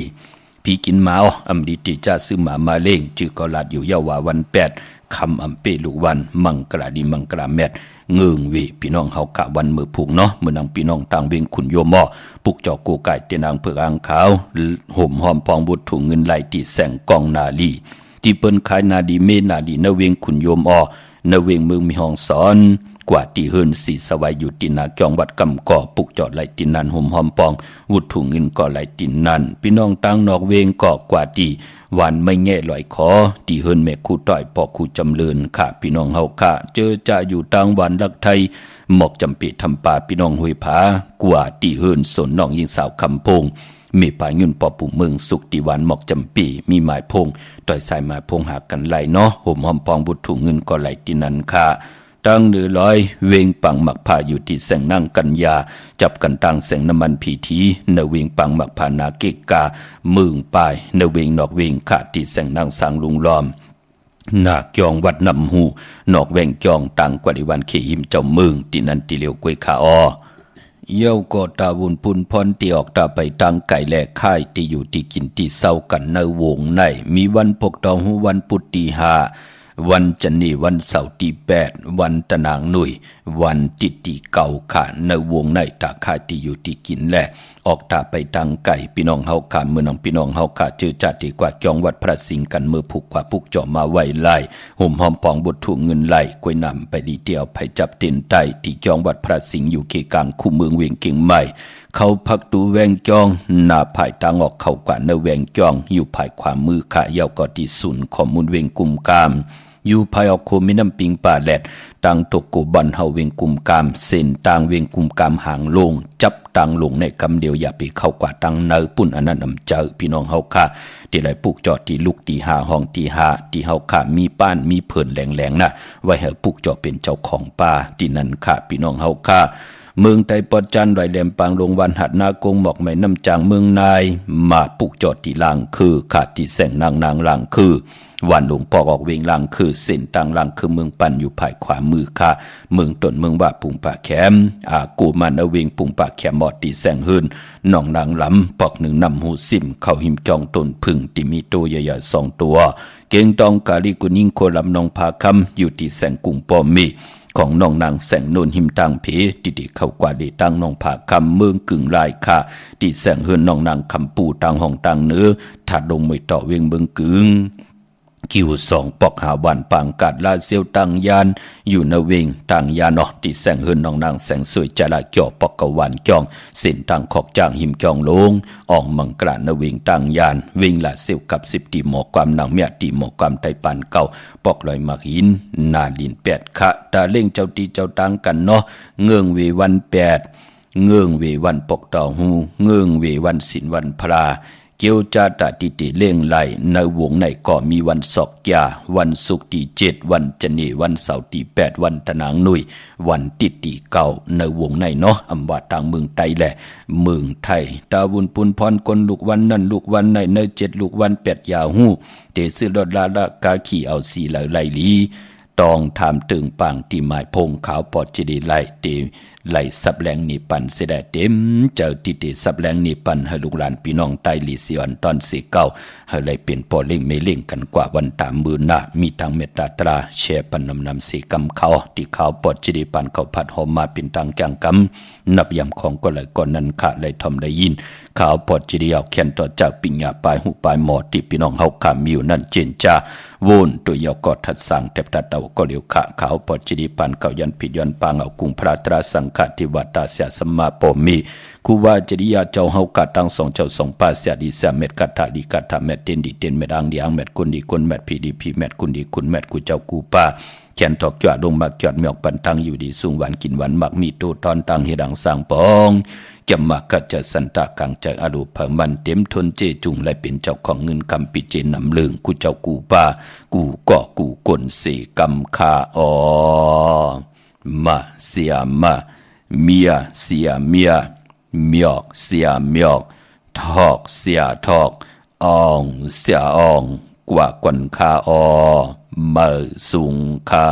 พี่กินหมาอำดีเตจ่าซื้อหมามาเล่งจื้อก็ลาดอยู่ยาวาวัน8คำอำเปลูกวันมังกราดีมังกราแมดเงิงเวพี่น้องเฮากะวันมือผูกเนาะมื้อนางพี่น้องต่างเวงขุนโยมปุกจอกกูไก่เตนางเผือกอ่างขาวห่มหอมปองบุตรถุงเงินไหลตีแสงกองนาลีที่เปิ้นขายนาดีเมนาดีนเวงขุนโยมนเวงเมืองมีห้องสอนกว่าที่เฮินสีสวัยอยู่ตินาจองวัดกำก่อปุกจอดไหลตินนันห่มหอมปองวุดถุงเงินก่อไหลตินนันพี่น้องต่างนอกเวงก่อกว่าที่วันไม่แง่ลอยคอที่เฮินแม่คู่ต่อยปอกคู่จำเริญค่ะพี่น้องเฮาค่ะเจอจะอยู่ต่างวันลักไทยหมอกจำปีทำป่าพี่น้องห้วยผากว่าที่เฮินสนน้องยิงสาวคำพงมีป่ายุ่นปอปู่เมืองสุขติวันหมอกจำปีมีหมายพงต่อยสายหมายพงหากันไหลเนาะห่มหอมปองบุตรถุงเงินก่อไหลตินนันค่ะตั้งเหนือลอยเวงปังหมักผาอยู่ที่แสงนั่งกันยาจับกันตั้งแสงน้ำมันผีทีนเวงปังหมักผานาเกกามึงปายนเวงนอกเวงขาดที่แสงนั่งสางลุงล้อมนาจองวัดนำหูนอกแวงจองต่างกว่าดิวันเขหิมเจ้าเมืองที่นันติเลียวกวยขาเย้าก็ตาวุนปุนพรตีออกตาไปตั้งไก่แหลกค่ายที่อยู่ที่กินที่เศร้ากันในวงในมีวันปกตองหูวันปุตติหา วันจันนีวันเสาร์ที่8วันตะนางหนุ่ยวันติตีเก่าขาในวงในตาคาที่อยู่ที่กินแหละออกตาไปทางไก่พี่น้องเฮาขาเมืองน้องพี่น้องเฮาขาเจอจัดดีกว่าจองวัดพระสิงห์กันมือผูกกว่าผูกจ่อมาไว้ไล่ห่มหอมปองบทถูกเงินไล่กล้วยนำไปดีเดียวไปจับเต็นไตที่จองวัดพระสิงห์อยู่เขกลางคู่เมืองเวียงเก่งใหม่เขาพักตูแวงจองหน้าภายตางออกเข้ากว่าในแวงจองอยู่ภายขวามือขายาวกอที่ศูนย์ข้อมูลเวียงกุมกามอยู่ภายออกโคมิน้ำปิงป่าแหลดตังตกกูบันเฮาเวียงกุมกามเส้นต่างเวียงกุมกามห่างลงจับตังลงในคำเดียวอย่าไปเข้ากว่าตังเนอปุ่นอันนั้นอำเจอพี่น้องเฮาค่ะที่ไหลปลูกจอดที่ลูกที่หาห้องที่หาที่เฮาค่ะมีป้านมีเพิ่นแหลงๆนะไว้ให้ปลูกจอดเป็นเจ้าของป่าที่นั่นค่ะพี่น้องเฮาค่ะเมืองไตปอดจันไรแหลมปางลงวันหัดนากงหมอกไหมน้ำจางเมืองนายมาปลูกจอดที่ลางคือขาดที่แสงนางลางคือวันหลวงปอกออกเวงลางคือเส้นต่างลางคือเมืองปันอยู่ภายขวามือค่ะเมืองต้นเมืองว่าปุงป่าแคมกูมันเอาเวงปุงป่าแคมหมอดตีแสงหืนน้องนางลำปอกหนึ่งนำหูซิมเข้าหิมจองต้นพึ่งที่มีตัวใหญ่ๆ2 ตัวเก่งตองกาลิกุนิ่งโคลำนองพาคำอยู่ที่แสงกุงปอมีของน้องนางแสงโนนหิมตังเพติเข้ากว่าดีตั้งน้องผาคำเมืองกึ่งลายค่ะที่แสงเฮือนน้องนางคำปูตังห้องตังเนื้อถัดลงไม่ต่อเวียงเมืองกึ่งคิว2ปอกหาวันปางกัดลาเซียวตังยานอยู่ในเวงตังยานอที่แสงเฮือนน้องนางแสงสวยจระเกี่ยวปอกกะวันจองเส้นตังขอกจางหิมจองลงออกมังกราในเวงตังยานเวงลาเซียวกับ10ตีหมอความนางเมียตีหมอความไตปันเก่าปอกลอยมาหินนาดิน8คะตาเล่งเจ้าตีเจ้าตังกันเนาะเงื่องเววัน8เงื่องเววันปกต่อหูเงื่องเววันศีลวันพระเกียวจาตาติติเล่งไหลในวงในก็มีวันศอกยาวันศุกร์ที่7วันจันนีวันเสาร์ที่8วันตะนางหนุ่ยวันติติเก่าในวงในเนาะอำว่าทางเมืองไทยแหละเมืองไทยตาวุนปุนพรคนลูกวันนั่นลูกวันใน7ลูกวัน8ยาหูเตซื้อรถลาละกาขี่เอาสีไหลลีตองถามตึงปางที่หมายพงขาวปอดจิดีไหลเตไหลสับแหลงนิปันเสดเต็มเจอติเตสับแหลงนิปันให้ลูกหลานพี่น้องใต้ลีเซียนตอนสีเก้าให้ไหลเป็นปอเล่งไม่เล่งกันกว่าวันตามมือหน้ามีทางเมตตาตราแช่ปันนำสีกำเขาที่ขาวปอดจิดีปันเขาพัดหอมมาเป็นทางแกงกำนับยำของก็ไหลก่อนนั้นขาดไหลทอมได้ยินขาวปอดจิดีเอาแขนต่อจากปิญญาปลายหูปลายหมอที่พี่น้องเฮาขามิวนั่นเจนจ้าวนตัวยาวกอดทัดสั่งแต่ตัดเอาก็เหลียวขาวปอดจิดีปันเก่ายันผิดยันปางเอากุ้งพระตราสังฆทิวัตตาเสียสมมาปอมีคูว่าจริยาเจ้าเฮากัดตั้ง2เจ้า2ปาเสียดีเสียเม็ดกัดถาดีกัดถาเม็ดเต็นดีเต็นเม็ดอังดีอังเม็ดคุณดีคุณเม็ดพีดีพีเม็ดคุณดีคุณเม็ดกูเจ้ากูป้าแขนตอกจอดลงมาจอดเมียกปันตังอยู่ดีสูงหวานกินหวานมักมีตัวตอนตังเฮดังสร้างปองจำมากัจจะสันตากังใจอรูปเพิ่มมันเต็มทนเจจุงและเป็นเจ้าของเงินคำปิเจนำเลืองกูเจ้ากูป้ากูก็กูกลสีกำคาอมาเสียมาเมียเสียเมียเมียกเสียเมียกทอกเสียทอกอ่องเสียอ่องกว่ากวนคาเมื่อสูงคา